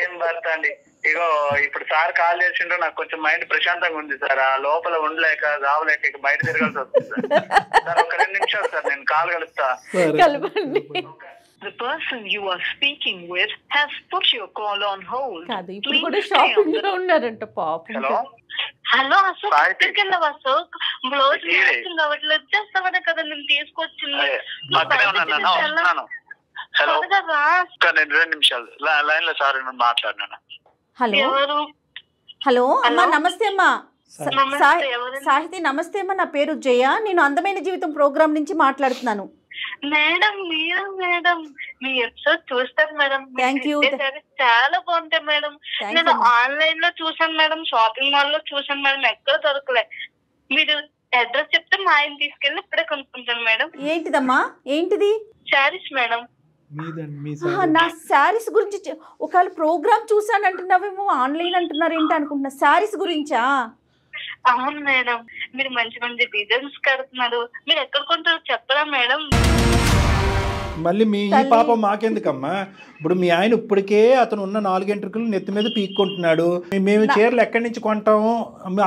ఏం భర్త అండి. ఇగో ఇప్పుడు సార్ కాల్ చేసిండ్రు, నాకు కొంచెం మైండ్ ప్రశాంతంగా ఉంది సార్. ఆ లోపల ఉండలేక రావలేక ఇక బయట తిరగాల్సి వస్తుంది సార్. ఒక 2 నిమిషాలు సార్, నేను కాల్ కలుపుతా. The person you are speaking with has put your call on hold. కాదు, ఇప్పుడు కూడా షాపింగ్ లో ఉన్నారంట పాపం. హలో అశోక్, ఎక్కడికి వెళ్ళావు అశోక్? బ్లౌజ్ అవ్వట్లేదు, వచ్చేస్తావనే కదా నేను తీసుకొచ్చింది. హలో, 2 నిమిషాలు లైన్ లో సార్ మాట్లాడినా. హలో హలో అమ్మా, నమస్తే అమ్మా. సాహితి నమస్తే అమ్మా, నా పేరు జయ, నేను అందమైన జీవితం ప్రోగ్రామ్ నుంచి మాట్లాడుతున్నాను. మేడం మీరు మేడం మీ ఎపిసోడ్ చూస్తాను మేడం. Thank you. చాలా బాగుంటాయి మేడం. నేను ఆన్లైన్ లో చూసాను మేడం, షాపింగ్ మాల్ లో చూసాను మేడం, ఎక్కడ దొరకలే. మీరు అడ్రస్ చెప్తే మా ఆయన తీసుకెళ్ళి ఇప్పుడే కొనుక్కుంటాను మేడం. ఏంటిదమ్మా? ఏంటిది? శారీస్ మేడం. నా శారీస్ గురించి ఒకవేళ ప్రోగ్రామ్ చూసాను అంటున్నావేమో, ఆన్లైన్ అంటున్నారు ఏంటి అనుకుంటున్నా. శారీస్ గురించా? అవును మేడం, మీరు మంచి మంచి డిజైన్స్ కడుతున్నారు. మీరు ఎక్కడ కొంటారో చెప్పరా మేడం? మళ్ళీ మీ ఈ పాపం మాకెందుకమ్మా? ఇప్పుడు మీ ఆయన ఇప్పటికే అతను ఉన్న 4 ఎంట్రుకలు నెత్తి మీద పీక్కుంటున్నాడు. మేము చీరలు ఎక్కడి నుంచి కొంటాము,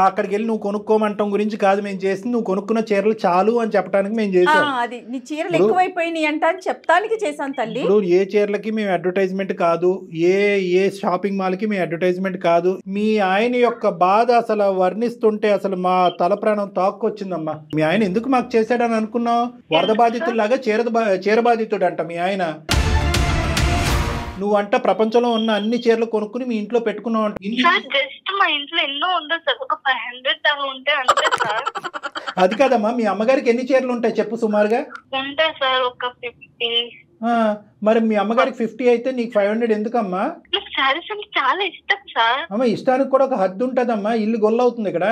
అక్కడికి వెళ్ళి నువ్వు కొనుక్కోమంటాం గురించి కాదు మేము చేసింది, నువ్వు కొనుక్కున్న చీరలు చాలు అని చెప్పడానికి మేము చేసాం. అది నీ చీరలు ఎక్కువైపోయినాయి అంట అని చెప్తానికి చేశాను తల్లి. ఇప్పుడు ఏ చీరలకి మేము అడ్వర్టైజ్మెంట్ కాదు, ఏ షాపింగ్ మాల్కి మేము అడ్వర్టైజ్మెంట్ కాదు. మీ ఆయన యొక్క బాధ అసలు వర్ణిస్తుంటే అసలు మా తల ప్రాణం తాక్కొచ్చిందమ్మా. మీ ఆయన ఎందుకు మాకు చేశాడని అనుకున్నావు? వరద బాధితుల్లాగా చీర బాధితుడు అంట మీ ఆయన. నువ్వంట ప్రపంచంలో ఉన్న అన్ని చీరలు కొనుక్కుని మీ ఇంట్లో పెట్టుకున్నావు. జస్ట్ మా ఇంట్లో ఎన్నో ఉండదు సార్, ఒక 500 అలా ఉంటే అంతే సార్. అది కాదమ్మా, మీ అమ్మగారికి ఎన్ని చీరలు ఉంటాయి చెప్పు సుమారుగా? ఉంటాయి సార్ ఒక 50. మరి మీ అమ్మగారికి 50 అయితే నీకు 500 ఎందుకమ్మా? నాకు శారీస్ అంటే చాలా ఇష్టం సార్. అమ్మ ఇష్టానికి కూడా ఒక హద్దు ఉంటదమ్మా, ఇల్లు గొల్లవుతుంది ఇక్కడ.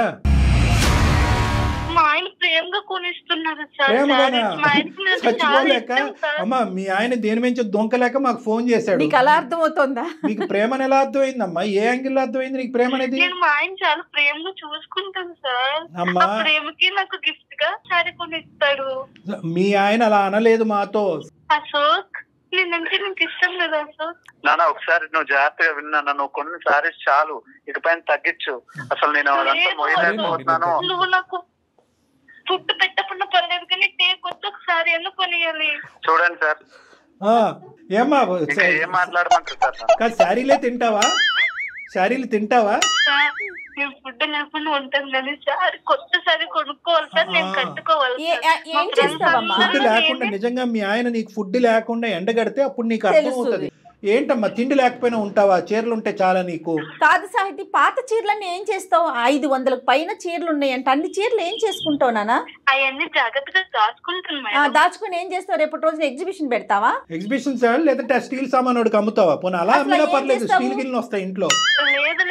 మా ఆయన ప్రేమగా కొనిస్తున్నారు సార్. ప్రేమగానా? మా ఆయనకి నేను చాలా చచ్చిపోలేక ఇష్టం సార్. అమ్మా మీ ఆయన దేని నుంచి దొంకలేక మాకు ఫోన్ చేశాడు. నీకు అలా అర్థమవుతుందా? నీకు ప్రేమని ఎలా అర్థమైందమ్మా? ఏ యాంగిల్ అర్థమైంది నీకు ప్రేమ అనేది? నేను మా ఆయన చాలా ప్రేమగా చూసుకుంటాను సార్. అమ్మా ఆ ప్రేమకి నాకు గిఫ్ట్ గా శారీ కొనిస్తాడు. మీ ఆయన అలా అనలేదు మాతో. అశోక్ నేనంటే నీకు ఇష్టం కదా అశోక్? నాన్న ఒకసారి నువ్వు జాగ్రత్తగా విన్నా, నువ్వు కొన్ని సారీస్ చాలు, ఇకపైన తగ్గించు. అసలు నేను అదంతా మోయలేకపోతున్నాను. నువ్వు నాకు ఫుడ్ పెట్టకుండా పర్లేదు కానీ కొత్త ఒకసారి ఎందుకు కొనియాలి? చూడండి సార్, ఏమ్మా ఏం మాట్లాడమంటారు సార్? కాదు శారీలే తింటావా? శారీలు తింటావా? నేను ఫుడ్ లేకుండా ఉంటాను కానీ సారీ కొత్త సారీ కొనుక్కోవాలి సార్, నేను కట్టుకోవాలి. ఏం చేస్తావమ్మా? ఫుడ్ లేకుండా నిజంగా మీ ఆయన నీకు ఫుడ్ లేకుండా ఎండగడితే అప్పుడు నీకు అర్థం అవుతుంది. ఏంటమ్మా తిండి లేకపోయినా ఉంటావా? చీరలు ఉంటే చాలా నీకు? కాదు సాహితి, పాత చీరలన్నీ ఏం చేస్తావు? 500 పైన చీరలు ఉన్నాయంట, అన్ని చీరలు ఏం చేసుకుంటావు నాన్న? అవన్నీ జాగ్రత్తగా దాచుకుంటున్నా. దాచుకుని ఏం చేస్తావు? రేపటి రోజున ఎగ్జిబిషన్ పెడతావా? ఎగ్జిబిషన్ లేదంటే స్టీల్ సామాన్ ఒకటి అమ్ముతావా? పోనీ అలా అమ్మినా పర్లేదు, స్టీల్ గిన్నెలు వస్తాయి ఇంట్లో.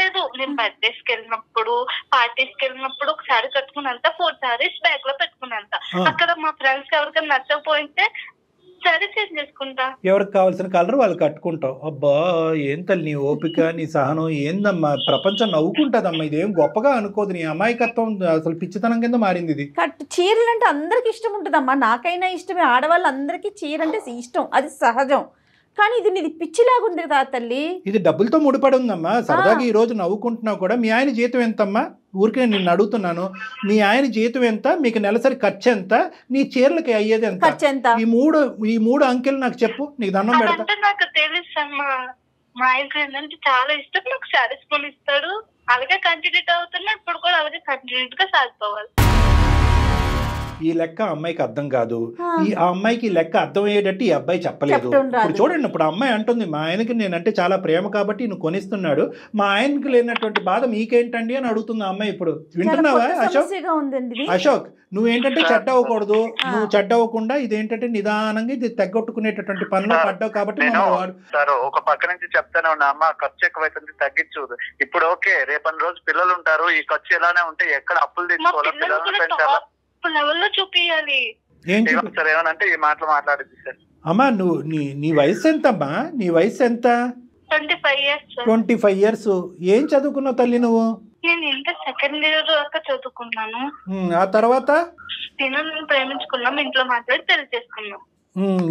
లేదు నేను బర్త్డేస్ కి వెళ్ళినప్పుడు పార్టీస్ కి వెళ్ళినప్పుడు ఒకసారి కట్టుకున్నంత 4 సారీస్ బ్యాగ్ లో పెట్టుకున్నంత. అక్కడ మా ఫ్రెండ్స్ ఎవరికైనా నచ్చకపోతే సరే చేంజ్ చేసుకుంటా. ఎవరికి కావాల్సిన కలర్ వాళ్ళు కట్టుకుంటావు. అబ్బా ఏం తల్లి నీ ఓపిక, నీ సహనం ఏందమ్మా? ప్రపంచం నవ్వుకుంటదమ్మా. ఇదేం గొప్పగా అనుకోదు, నీ అమాయకత్వం అసలు పిచ్చితనం కింద మారింది ఇది. చీరలు అంటే అందరికి ఇష్టం ఉంటుందమ్మా, నాకైనా ఇష్టమే, ఆడవాళ్ళందరికీ చీర అంటే ఇష్టం, అది సహజం. కానీ ఇది నీది పిచ్చిలాగుంది కదా తల్లి. ఇది డబ్బులతో ముడిపడి ఉందమ్మా. సరదాగా ఈ రోజు నవ్వుకుంటున్నావు కూడా. మీ ఆయన జీతం ఎంతమ్మా? ఊరికే నేను అడుగుతున్నాను. మీ ఆయన జీతం ఎంత? మీకు నెలసరి ఖర్చు ఎంత? నీ చీరలకి అయ్యేది ఎంత? ఖర్చు ఎంత? ఈ మూడు అంకెలు నాకు చెప్పు, నీకు దండం పెడతా. నాకు తెలుసు అమ్మా, మా ఆయనకి ఏంటంటే చాలా ఇష్టం, నాకు శారీస్ కొనిస్తాడు. అలాగే కంటిన్యూ అవుతున్నా, ఇప్పుడు కూడా అలాగే కంటిన్యూట్ గా సాగిపోవాలి. ఈ లెక్క అమ్మాయికి అర్థం కాదు. ఆ అమ్మాయికి లెక్క అర్థం అయ్యేటట్టు ఈ అబ్బాయి చెప్పలేదు. ఇప్పుడు చూడండి, ఇప్పుడు అమ్మాయి అంటుంది మా ఆయనకి నేనంటే చాలా ప్రేమ కాబట్టి నువ్వు కొనిస్తున్నాడు, మా ఆయనకి లేనటువంటి బాధ మీకేంటండి అని అడుగుతుంది ఆ అమ్మాయి. ఇప్పుడు వింటున్నావా అశోక్? అశోక్ నువ్వేంటంటే చెడ్డ అవ్వకూడదు, నువ్వు చెడ్డ అవ్వకుండా ఇదేంటంటే నిదానంగా ఇది తగ్గొట్టుకునేటటువంటి పనిలో పడ్డావు కాబట్టి సార్ ఒక పక్క నుంచి చెప్తానే ఉన్నా, అమ్మ ఖర్చు ఎక్కువైతుంది తగ్గించు. ఇప్పుడు ఓకే, రేపటి రోజు పిల్లలు ఉంటారు, ఈ ఖర్చు ఇలానే ఉంటే ఎక్కడ అప్పులు తెచ్చుకోవాలా, పిల్లల్ని పెంచాలా, లెవెల్లో చూపియాలి. సార్ ఏమనంటే ఈ మాటలు మాట్లాడింది సార్. అమ్మా నువ్వు నీ వయసు ఎంతమ్మా? నీ వయసు ఎంత? 25 years. 25 years. ఏం చదువుకున్నావు తల్లి నువ్వు? నేను ఇంటర్ సెకండ్ ఇయర్ దాకా చదువుకున్నాను. ఆ తర్వాత నేను ప్రేమించుకున్నాం, ఇంట్లో మాట్లాడి పెళ్లి చేసుకున్నాం.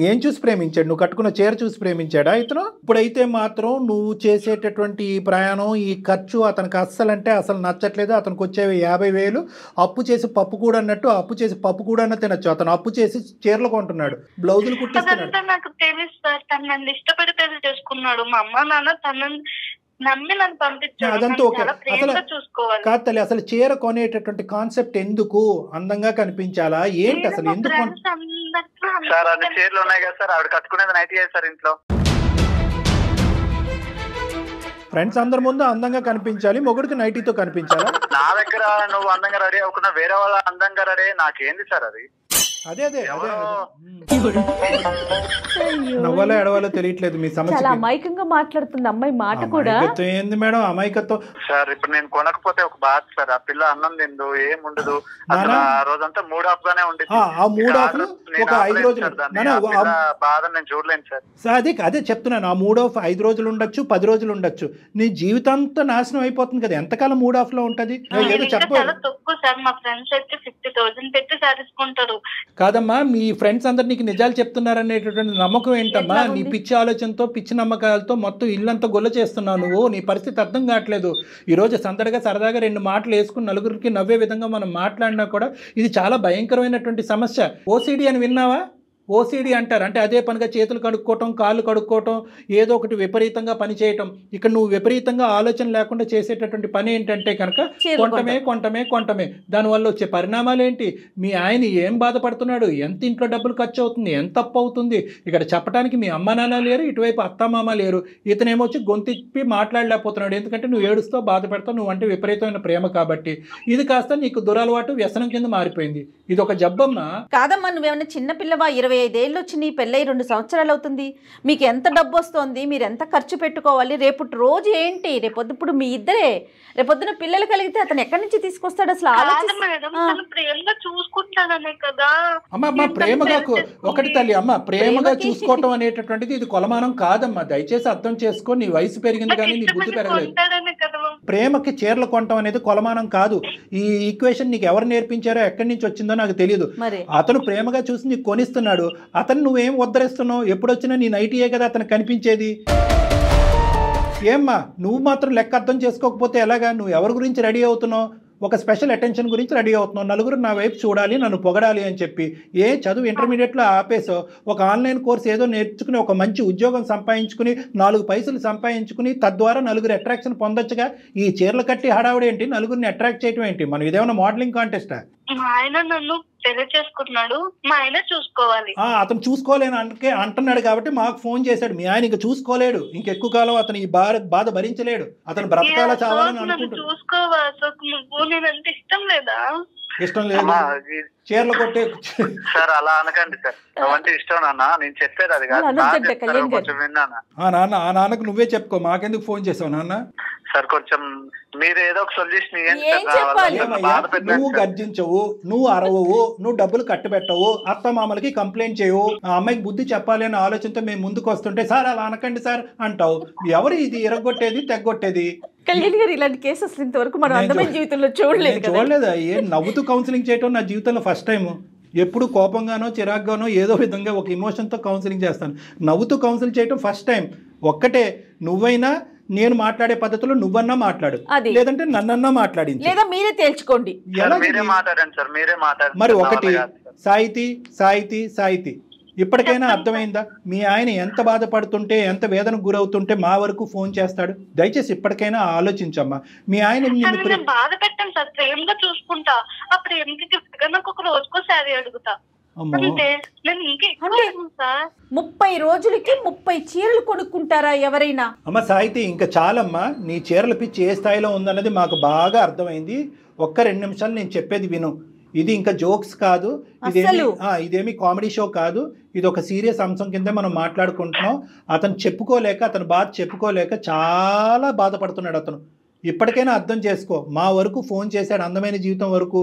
ఏం చూసి ప్రేమించాడు? నువ్వు కట్టుకున్న చీర చూసి ప్రేమించాడా ఇతను? ఇప్పుడైతే మాత్రం నువ్వు చేసేటటువంటి ఈ ప్రయాణం, ఈ ఖర్చు అతనికి అస్సలు నచ్చట్లేదు. అతనికి వచ్చేవి 50,000 అప్పు చేసి పప్పు కూడా అన్నట్టు, అప్పు చేసి పప్పు కూడా అన్న తినచ్చు. అతను అప్పు చేసి చీరలు కొంటున్నాడు, బ్లౌజులు కుట్టిస్తున్నాడు. నాకు తెలుసు సార్, తను నన్ను ఇష్టపడి పెళ్లి చేసుకున్నాడు. మా అమ్మ నాన్న తనని నమ్మి నన్ను పంపించాడు. అదంతా ఓకే. అసలు కాదు తల్లి, అసలు చీర కొనేటటువంటి కాన్సెప్ట్ ఎందుకు? అందంగా కనిపించాలా ఏంటి? అసలు ఎందుకు? సార్ అన్ని చీరలు ఉన్నాయి కదా సార్, ఆవిడ కట్టుకునేది నైట్ సార్ ఇంట్లో. ఫ్రెండ్స్ అందరి ముందు అందంగా కనిపించాలి, మొగుడికి నైటీతో కనిపించాలా? నా దగ్గర నువ్వు అందంగా రెడీ అవ్వకుండా వేరే వాళ్ళ అందంగా రెడీ నాకేంది సార్ అది? అదే నవ్వాలో ఎడవాలో తెలియట్లేదు మీ సమస్య. చాలా అమాయకంగా మాట్లాడుతుంది అమ్మాయి మాట కూడా. ఏంది మేడం అమాయకత్వం? సార్ ఇప్పుడు నేను కొనకపోతే ఒక బాధ సార్, ఆ పిల్ల అన్నం తిందు ఏముండదు, అసలు ఆ రోజంతా మూడ్ ఆఫ్ గానే ఉండేది. ఆ మూడ్ ఆఫ్ ఒక 5 రోజులు బాధ నేను చూడలేను సార్. అదే చెప్తున్నాను, ఆ మూడ్ ఆఫ్ 5 రోజులు ఉండొచ్చు, 10 రోజులు ఉండొచ్చు, నీ జీవితంతో నాశనం అయిపోతుంది కదా. ఎంతకాలం మూడ్ ఆఫ్ లో ఉంటది? ఏదో చెప్పాలి సార్. మా ఫ్రెండ్స్ అయితే 50,000 పెట్టి సారీసుకుంటారు. కాదమ్మా, మీ ఫ్రెండ్స్ అందరు నీకు నిజాలు చెప్తున్నారనేటటువంటి నమ్మకం ఏంటమ్మా? ఎట్లా నీ ఉంది? పిచ్చి ఆలోచనతో పిచ్చి నమ్మకాలతో మొత్తం ఇల్లంతా గొల్ల చేస్తున్నావు నువ్వు. నీ పరిస్థితి అర్థం కావట్లేదు. ఈరోజు సందడిగా సరదాగా 2 మాటలు వేసుకుని నలుగురికి నవ్వే విధంగా మనం మాట్లాడినా కూడా ఇది చాలా భయంకరమైనటువంటి సమస్య. ఓసిడి అని విన్నావా? ఓసిడి అంటారు, అంటే అదే పనిగా చేతులు కడుక్కోవటం, కాళ్ళు కడుక్కోవటం, ఏదో ఒకటి విపరీతంగా పని చేయటం. ఇక్కడ నువ్వు విపరీతంగా ఆలోచన లేకుండా చేసేటటువంటి పని ఏంటంటే కనుక కొంటమే. దానివల్ల వచ్చే పరిణామాలు ఏంటి? మీ ఆయన ఏం బాధపడుతున్నాడు, ఎంత ఇంట్లో డబ్బులు ఖర్చు అవుతుంది, ఎంత అప్పు అవుతుంది. ఇక్కడ చెప్పడానికి మీ అమ్మ నాన్న లేరు, ఇటువైపు అత్తమామ లేరు. ఇతనేమో వచ్చి గొంతిప్పి మాట్లాడలేకపోతున్నాడు, ఎందుకంటే నువ్వు ఏడుస్తావు, బాధపడతావు, నువ్వు అంటే విపరీతమైన ప్రేమ కాబట్టి. ఇది కాస్త నీకు దురలవాటు, వ్యసనం కింద మారిపోయింది. ఇది ఒక జబ్బమ్మా. కాదమ్మా, నువ్వేమన్నా చిన్నపిల్లవా? 25 ఏళ్ళు వచ్చి నీ పెళ్ళై 2 సంవత్సరాలు అవుతుంది. మీకు ఎంత డబ్బు వస్తుంది, మీరు ఎంత ఖర్చు పెట్టుకోవాలి, రేపు రోజు ఏంటి, రేపొద్దు ఇప్పుడు మీ ఇద్దరే, రేపొద్దున పిల్లలు కలిగితే అతను ఎక్కడి నుంచి తీసుకొస్తాడు అసలు? కాదు మేడం, తను ప్రేమగా చూసుకుంటాననే కదా. అమ్మ ప్రేమగా ఒకటి తల్లి, అమ్మ ప్రేమగా చూసుకోవటం అనేటటువంటిది ఇది కొలమానం కాదమ్మా. దయచేసి అర్థం చేసుకో. నీ వయసు పెరిగింది కానీ నీ బుద్ధి పెరగలేదు. ప్రేమకి చీరలు కొనటం అనేది కొలమానం కాదు. ఈ ఈక్వేషన్ నీకు ఎవరు నేర్పించారో, ఎక్కడి నుంచి వచ్చిందో నాకు తెలియదు. అతను ప్రేమగా చూసి నీకు కొనిస్తున్నాడు, అతను నువ్వేం ఉద్ధరిస్తున్నావు? ఎప్పుడొచ్చినా నీ నైటీయే కదా అతను కనిపించేది. ఏమ్మా నువ్వు మాత్రం లెక్క అర్థం చేసుకోకపోతే ఎలాగా? నువ్వు ఎవరి గురించి రెడీ అవుతున్నావు? ఒక స్పెషల్ అటెన్షన్ గురించి రెడీ అవుతున్నావు. నలుగురు నా వైపు చూడాలి, నన్ను పొగడాలి అని చెప్పి. చదువు ఇంటర్మీడియట్లో ఆపేసో ఒక ఆన్లైన్ కోర్స్ ఏదో నేర్చుకుని ఒక మంచి ఉద్యోగం సంపాదించుకుని 4 పైసలు సంపాదించుకుని తద్వారా నలుగురు అట్రాక్షన్ పొందొచ్చుగా. ఈ చీరలు కట్టి హడావుడు ఏంటి? నలుగురిని అట్రాక్ట్ చేయడం ఏంటి? మనం ఇదేమన్నా మోడలింగ్ కాంటెస్టా? మా ఆయన నన్ను పెళ్లి చేసుకుంటున్నాడు, మా ఆయన చూసుకోవాలి. అతను చూసుకోలేను అంటున్నాడు కాబట్టి మాకు ఫోన్ చేశాడు. మీ ఆయన ఇంకా చూసుకోలేడు, ఇంకెక్కువ కాలం అతను ఈ బాధ భరించలేడు. అతను బ్రతకాల చావాలని అనుకుంటున్నాడు. చూసుకోవాలి, నేనంటే ఇష్టం లేదా? ఇష్టం లేదు, చీరలు కొట్టే సార్ అలా అనకండి సార్. అవంటే ఇష్టం నాన్న, నేను చెప్పేది అది కాదు. కొంచెం విన్నానా? ఆ నాన్నకు నువ్వే చెప్పుకో, మాకెందుకు ఫోన్ చేసావు నాన్న? సార్ కొంచెం మీరు ఏదో ఒక సొల్యూషన్ నువ్వు గర్జించవు, నువ్వు అరవవు, నువ్వు డబ్బులు కట్టబెట్టవు, అత్తమామలకి కంప్లైంట్ చేయవు. ఆ అమ్మాయికి బుద్ధి చెప్పాలి అనే ఆలోచనతో మేము ముందుకు వస్తుంటే సార్ అలా అనకండి సార్ అంటావు. ఎవరు ఇది ఇరగొట్టేది, తెగ్గొట్టేది? కళ్యాణ్ గారు, ఇలాంటి కేసెస్ ఇంతవరకు మనం అందమైన జీవితంలో చూడలేదా? నవ్వుతూ కౌన్సిలింగ్ చేయటం నా జీవితంలో ఫస్ట్ టైం. ఎప్పుడు కోపంగానో చిరాగ్గానో ఏదో విధంగా ఒక ఎమోషన్తో కౌన్సిలింగ్ చేస్తాను. నవ్వుతూ కౌన్సిలింగ్ చేయటం ఫస్ట్ టైం. ఒక్కటే, నువ్వైనా నేను మాట్లాడే పద్ధతిలో నువ్వన్నా మాట్లాడు, లేదంటే నన్నన్నా మాట్లాడింది, లేదా మీరే తేల్చుకోండి. మరి ఒకటి సాహితీ ఇప్పటికైనా అర్థమైందా? మీ ఆయన ఎంత బాధపడుతుంటే, ఎంత వేదనకు గురవుతుంటే మా వరకు ఫోన్ చేస్తాడు? దయచేసి ఇప్పటికైనా ఆలోచించమ్మా. మీ ఆయన బాధ పెట్టాను సార్, ప్రేమగా చూసుకుంటా. ఆ ప్రేమకి గిఫ్ట్ గా నాకు ఒక రోజుకో శారీ అడుగుతా. 30 రోజులకి 30 చీరలు కొనుక్కుంటారా ఎవరైనా? అమ్మ సాహితీ, ఇంకా చాలమ్మా. నీ చీరల పిచ్చి ఏ స్థాయిలో ఉందన్నది మాకు బాగా అర్థమైంది. ఒక్క 2 నిమిషాలు నేను చెప్పేది విను. ఇది ఇంకా జోక్స్ కాదు, ఇదేమి కామెడీ షో కాదు. ఇది ఒక సీరియస్ అంశం కింద మనం మాట్లాడుకుంటున్నాం. అతను అతను బాధ చెప్పుకోలేక చాలా బాధపడుతున్నాడు అతను. ఇప్పటికైనా అర్థం చేసుకో. మా వరకు ఫోన్ చేశాడు, అందమైన జీవితం వరకు.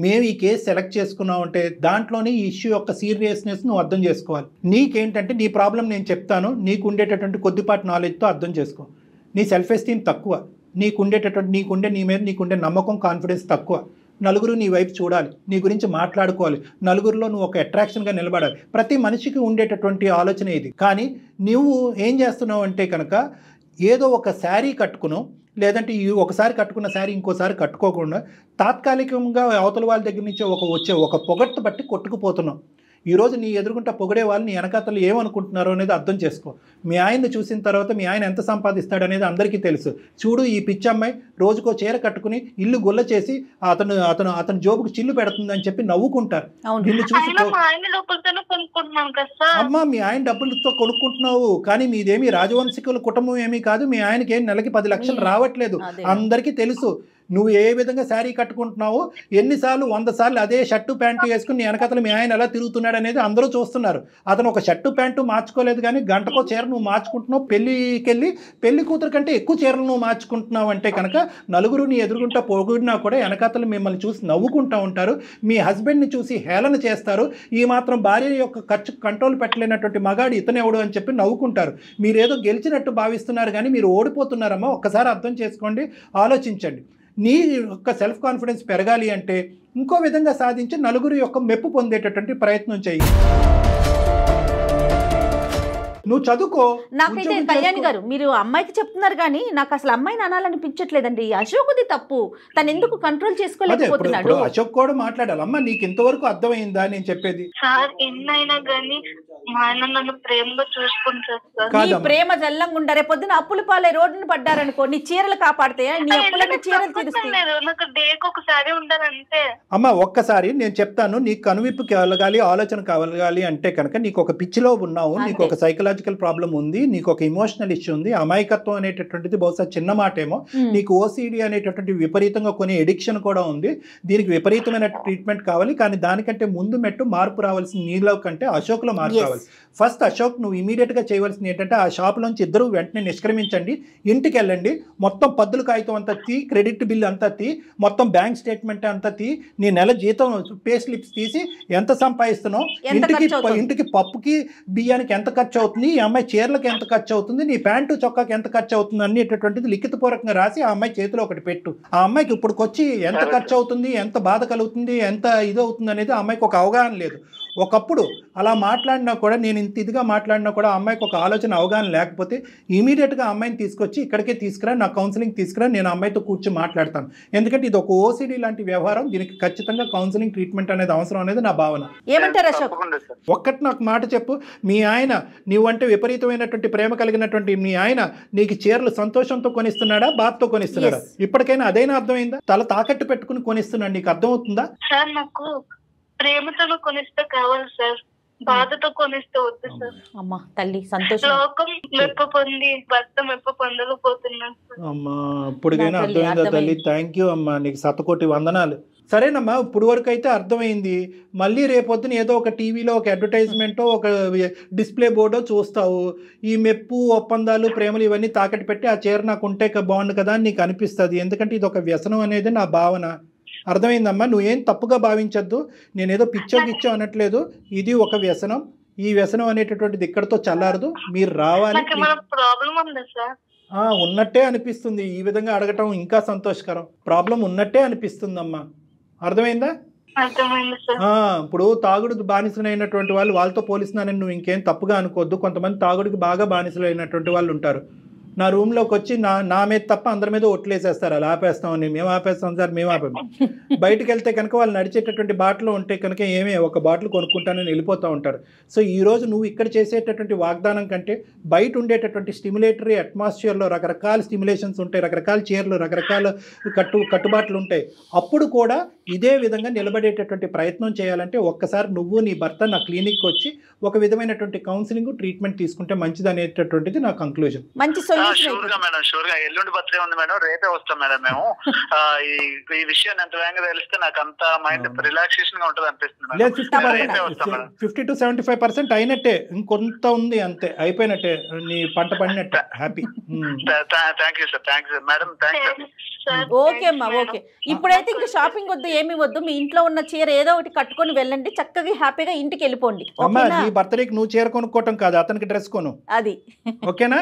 మేము ఈ కేసు సెలెక్ట్ చేసుకున్నాం అంటే దాంట్లోనే ఈ ఇష్యూ యొక్క సీరియస్నెస్ నువ్వు అర్థం చేసుకోవాలి. నీకేంటంటే నీ ప్రాబ్లం నేను చెప్తాను, నీకు ఉండేటటువంటి కొద్దిపాటి నాలెడ్జ్తో అర్థం చేసుకో. నీ సెల్ఫ్ ఎస్టీమ్ తక్కువ, నీ మీద నీకుండే నమ్మకం, కాన్ఫిడెన్స్ తక్కువ. నలుగురు నీ వైపు చూడాలి, నీ గురించి మాట్లాడుకోవాలి, నలుగురిలో నువ్వు ఒక అట్రాక్షన్గా నిలబడాలి. ప్రతి మనిషికి ఉండేటటువంటి ఆలోచన ఇది. కానీ నువ్వు ఏం చేస్తున్నావు అంటే కనుక ఏదో ఒక శారీ కట్టుకును, లేదంటే ఒకసారి కట్టుకున్న శారీ ఇంకోసారి కట్టుకోకుండా తాత్కాలికంగా అవతల వాళ్ళ దగ్గర నుంచి వచ్చే ఒక పొగట్టు బట్టి కొట్టుకుపోతున్నావు. ఈరోజు నీ ఎదురుకుంటా పొగడే వాళ్ళు నీ వెనకాతలు ఏమనుకుంటున్నారో అనేది అర్థం చేసుకో. మీ ఆయన్ని చూసిన తర్వాత మీ ఆయన ఎంత సంపాదిస్తాడు అనేది అందరికీ తెలుసు. చూడు, ఈ పిచ్చి అమ్మాయి రోజుకో చీర కట్టుకుని ఇల్లు గుల్ల చేసి అతను జోబుకు చిల్లు పెడుతుందని చెప్పి నవ్వుకుంటారు. నిన్ను చూసి అమ్మా మీ ఆయన డబ్బులతో కొనుక్కుంటున్నావు, కానీ మీదేమి రాజవంశికుల కుటుంబం ఏమీ కాదు. మీ ఆయనకి ఏం నెలకి 10 లక్షలు రావట్లేదు, అందరికీ తెలుసు. నువ్వు ఏ విధంగా శారీ కట్టుకుంటున్నావో, ఎన్నిసార్లు 100 సార్లు అదే షర్టు ప్యాంటు వేసుకుని నీ వెనకతలు మీ ఆయన ఎలా తిరుగుతున్నాడు అనేది అందరూ చూస్తున్నారు. అతను ఒక షర్టు ప్యాంటు మార్చుకోలేదు, కానీ గంటకో చీర నువ్వు మార్చుకుంటున్నావు. పెళ్ళికెళ్ళి పెళ్లి కూతురు కంటే ఎక్కువ చీరలు నువ్వు మార్చుకుంటున్నావు అంటే కనుక నలుగురు నీ ఎదురుగుంటా పొగిడినా కూడా వెనకతలు మిమ్మల్ని చూసి నవ్వుకుంటూ ఉంటారు. మీ హస్బెండ్ని చూసి హేళన చేస్తారు. ఈ మాత్రం భార్య యొక్క ఖర్చు కంట్రోల్ పెట్టలేనటువంటి మగాడు ఇతనెవడు అని చెప్పి నవ్వుకుంటారు. మీరేదో గెలిచినట్టు భావిస్తున్నారు, కానీ మీరు ఓడిపోతున్నారమ్మా. ఒక్కసారి అర్థం చేసుకోండి, ఆలోచించండి. నీ యొక్క సెల్ఫ్ కాన్ఫిడెన్స్ పెరగాలి అంటే ఇంకో విధంగా సాధించి నలుగురి యొక్క మెప్పు పొందేటటువంటి ప్రయత్నం చేయి. నువ్వు చదువుకో. నాకైతే కళ్యాణి గారు మీరు అమ్మాయికి చెప్తున్నారు కానీ నాకు అసలు అమ్మాయిని అనాలనిపించట్లేదండి. అశోక్ది తప్పు, తను ఎందుకు కంట్రోల్ చేసుకోలేకపోతున్నాడు. అశోక్ కూడా మాట్లాడాలి. అమ్మ నీకు ఇంతవరకు అర్థమైందా నేను చెప్పేది? సార్ ఎన్నైనా గానీ మా ఆయన నన్ను ప్రేమగా చూసుకుంటారు సార్. నీ ప్రేమ జల్లంగా ఉండారే, పొద్దున అప్పుల పాలే రోడ్డును పడ్డారనుకో నీ చీరలు కాపాడతాయా? నీ అప్పులన్నీ చీరలు తీరుస్తాయి. నాకు డేకి ఒకసారి ఉండాలంటే. అమ్మ ఒక్కసారి నేను చెప్తాను, నీకు కనువిప్పు కలగాలి, ఆలోచన కలగాలి అంటే కనుక నీకు ఒక పిచ్చిలో ఉన్నావు, నీకు ఒక సైకలాజికల్ ప్రాబ్లం ఉంది, నీకు ఒక ఇమోషనల్ ఇష్యూ ఉంది. అమాయకత్వం అనేటటువంటిది బహుశా చిన్న మాటేమో, నీకు ఓసిడి అనేటటువంటి విపరీతంగా కొన్ని ఎడిక్షన్ కూడా ఉంది. దీనికి విపరీతమైన ట్రీట్మెంట్ కావాలి. కానీ దానికంటే ముందు మెట్టు మార్పు రావాల్సిన నీలో కంటే అశోక్లో మార్పు రావాలి. ఫస్ట్ అశోక్ నువ్వు ఇమీడియట్గా చేయవలసింది ఏంటంటే ఆ షాప్లోంచి ఇద్దరు వెంటనే నిష్క్రమించండి, ఇంటికి వెళ్ళండి, మొత్తం పద్దుల కాగితం అంతా తీ, క్రెడిట్ బిల్ అంతా తీ, మొత్తం బ్యాంక్ స్టేట్మెంట్ అంతా తీ, నీ నెల జీతం పే స్లిప్స్ తీసి ఎంత సంపాదిస్తున్నావు, ఇంటికి పప్పుకి బియ్యానికి ఎంత ఖర్చు అవుతుంది, ఈ అమ్మాయి చీరలకు ఎంత ఖర్చు అవుతుంది, నీ ప్యాంటు చొక్కాకి ఎంత ఖర్చు అవుతుంది అనేటటువంటిది లిఖితపూర్వకంగా రాసి ఆ అమ్మాయి చేతిలో ఒకటి పెట్టు. ఆ అమ్మాయికి ఇప్పుడుకొచ్చి ఎంత ఖర్చు అవుతుంది, ఎంత బాధ కలుగుతుంది, ఎంత ఇది అవుతుంది అనేది ఆ అమ్మాయికి ఒక అవగాహన లేదు. ఒకప్పుడు అలా మాట్లాడినా కూడా, నేను ఇంత ఇదిగా మాట్లాడినా కూడా ఆ అమ్మాయికి ఒక ఆలోచన అవగాహన లేకపోతే ఇమీడియట్గా ఆ అమ్మాయిని తీసుకొచ్చి ఇక్కడికే తీసుకురా, నా కౌన్సిలింగ్ తీసుకురా, నేను అమ్మాయితో కూర్చొని మాట్లాడతాను. ఎందుకంటే ఇది ఒక ఓసిడి లాంటి వ్యవహారం, దీనికి ఖచ్చితంగా కౌన్సిలింగ్ ట్రీట్మెంట్ అనేది అవసరం అనేది నా భావన. ఏమంటారు అశోక్? ఒక్కటి నాకు మాట చెప్పు, మీ ఆయన నీవంటే విపరీతమైనటువంటి ప్రేమ కలిగినటువంటి మీ ఆయన నీకు చీరలు సంతోషంతో కొనిస్తున్నాడా, బాధతో కొనిస్తున్నాడా? ఇప్పటికైనా అదైనా అర్థమైందా? తల తాకట్టు పెట్టుకుని కొనిస్తున్నాడు, నీకు అర్థమవుతుందా? సార్ నాకు ప్రేమతో కొనిస్తే కావాలి సార్, బాధతో కొనిస్తే వద్దు సార్. అమ్మా తల్లి సంతోషం. లోకం మెప్పు పొంది భర్త మెప్పు పొందలేకపోతున్నాను. అమ్మా ఇప్పటికైనా అర్థమైందా తల్లి? థ్యాంక్ యూ అమ్మా, నీకు శతకోటి వందనాలు. సరేనమ్మా, ఇప్పుడు వరకు అయితే అర్థమైంది. మళ్ళీ రేపొద్దున ఏదో ఒక టీవీలో ఒక అడ్వర్టైజ్మెంటో ఒక డిస్ప్లే బోర్డో చూస్తావు, ఈ మెప్పు ఒప్పందాలు ప్రేమలు ఇవన్నీ తాకట్టు పెట్టి ఆ చీర నాకు ఉంటే బాగుండు కదా అని నీకు అనిపిస్తుంది. ఎందుకంటే ఇది ఒక వ్యసనం అనేది నా భావన. అర్థమైందమ్మా, నువ్వేం తప్పుగా భావించద్దు, నేనేదో పిచ్చో గిచ్చో అనట్లేదు. ఇది ఒక వ్యసనం, ఈ వ్యసనం అనేటటువంటిది ఇక్కడతో చల్లారదు. మీరు రావాలి. ఉన్నట్టే అనిపిస్తుంది, ఈ విధంగా అడగటం ఇంకా సంతోషకరం. ప్రాబ్లం ఉన్నట్టే అనిపిస్తుందమ్మా, అర్థమైందా? ఇప్పుడు తాగుడు బానిసలైనటువంటి వాళ్ళు వాళ్ళతో పోలిస్తున్నానని నువ్వు ఇంకేం తప్పుగా అనుకోవద్దు. కొంతమంది తాగుడికి బాగా బానిసలైనటువంటి వాళ్ళు ఉంటారు. నా రూమ్లోకి వచ్చి నా మీద తప్ప అందరి మీద ఒట్లేసేస్తారు, అలా ఆపేస్తామని. మేము ఆపేస్తాం సార్, మేము ఆపాము. బయటకు వెళ్తే కనుక వాళ్ళు నడిచేటటువంటి బాటలు ఉంటే కనుక ఒక బాటిల్ కొనుక్కుంటానని వెళ్ళిపోతూ ఉంటారు. సో ఈరోజు నువ్వు ఇక్కడ చేసేటటువంటి వాగ్దానం కంటే బయట ఉండేటటువంటి స్టిమ్యులేటరీ అట్మాస్ఫియర్లో రకరకాల స్టిమ్యులేషన్స్ ఉంటాయి, రకరకాల చీరలు, రకరకాల కట్టుబాట్లు ఉంటాయి. అప్పుడు కూడా ఇదే విధంగా నిలబడేటటువంటి ప్రయత్నం చేయాలంటే ఒక్కసారి నువ్వు నీ భర్త నా క్లినిక్కి వచ్చి ఒక విధమైనటువంటి కౌన్సిలింగ్ ట్రీట్మెంట్ తీసుకుంటే మంచిది అనేటటువంటిది నా కంక్లూజన్. మంచి మేడం, షూర్ గా ఎల్లుండి బర్త్డే ఉంది మేడం, రేపే వస్తాం మేడం. మేము ఈ విషయాన్ని ఎంత వేగంగా తెలిస్తే నాకు అంత మైండ్ రిలాక్సేషన్ గా ఉంటుంది అనిపిస్తుంది. 50 to 75% అయినట్టే, ఇంకొంత ఉంది అంతే, అయిపోయినట్టే, నీ పంట పడినట్టే. Happy. Thank you sir, thank you madam, thank you. Okay అమ్మా, ఓకే. ఇప్పుడైతే ఇంకా షాపింగ్ వద్దు, ఏమి వద్దు. మీ ఇంట్లో ఉన్న చీర ఏదో ఒకటి కట్టుకొని వెళ్ళండి, చక్కగా హ్యాపీగా ఇంటికి వెళ్ళిపోండి. నీ బర్త్డేకి నువ్వు చీర కొనుక్కోవటం కాదు, అతనికి డ్రెస్ కొను. అది ఓకేనా?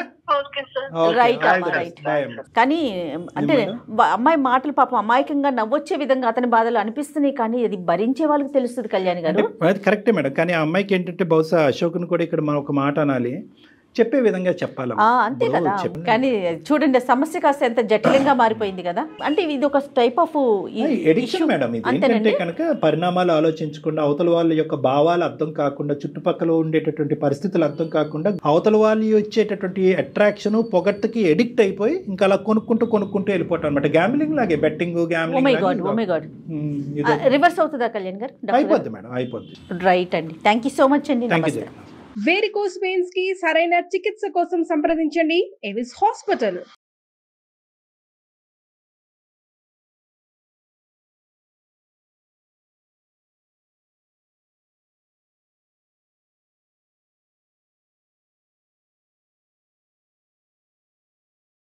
రైట్ అమ్మా, రైట్. కానీ అంటే అమ్మాయి మాటలు పాపం అమాయకంగా నవ్వొచ్చే విధంగా అతని బాధలు అనిపిస్తున్నాయి, కానీ అది భరించే వాళ్ళకి తెలుస్తుంది కళ్యాణి గారు. అది కరెక్టే మేడం, కానీ ఆ అమ్మాయికి ఏంటంటే బహుశా అశోక్ను కూడా ఇక్కడ మనం ఒక మాట అనాలి, చెప్పే విధంగా చెప్పాలి. అంతే కదా. కానీ చూడండి సమస్య కాస్త ఎంత జటిలంగా మారిపోయింది కదా. అంటే ఇది ఒక టైప్ ఆఫ్ ఎడిక్షన్ మేడం. ఇది ఏంటంటే కనుక పరిణామాలు ఆలోచించకుండా, అవతల వాళ్ళ యొక్క భావాలు అర్థం కాకుండా, చుట్టుపక్కల ఉండేటటువంటి పరిస్థితులు అర్థం కాకుండా, అవతల వాళ్ళు ఇచ్చేటటువంటి అట్రాక్షన్ పొగట్టుకి ఎడిక్ట్ అయిపోయి ఇంకా అలా కొనుక్కుంటూ వెళ్ళిపోవటం అనమాట. గ్యాంబ్లింగ్ లాగే, బెట్టింగ్, రివర్స్ అవుతుందా కళ్యాణ్ గారు? అయిపోద్ది మేడం, అయిపోద్ది. రైట్ అండి, థ్యాంక్ యూ సో మచ్ అండి. నమస్తే. వేరికోస్ వెయిన్స్ కి సరైన చికిత్స కోసం సంప్రదించండి ఎవిస్ హాస్పిటల్.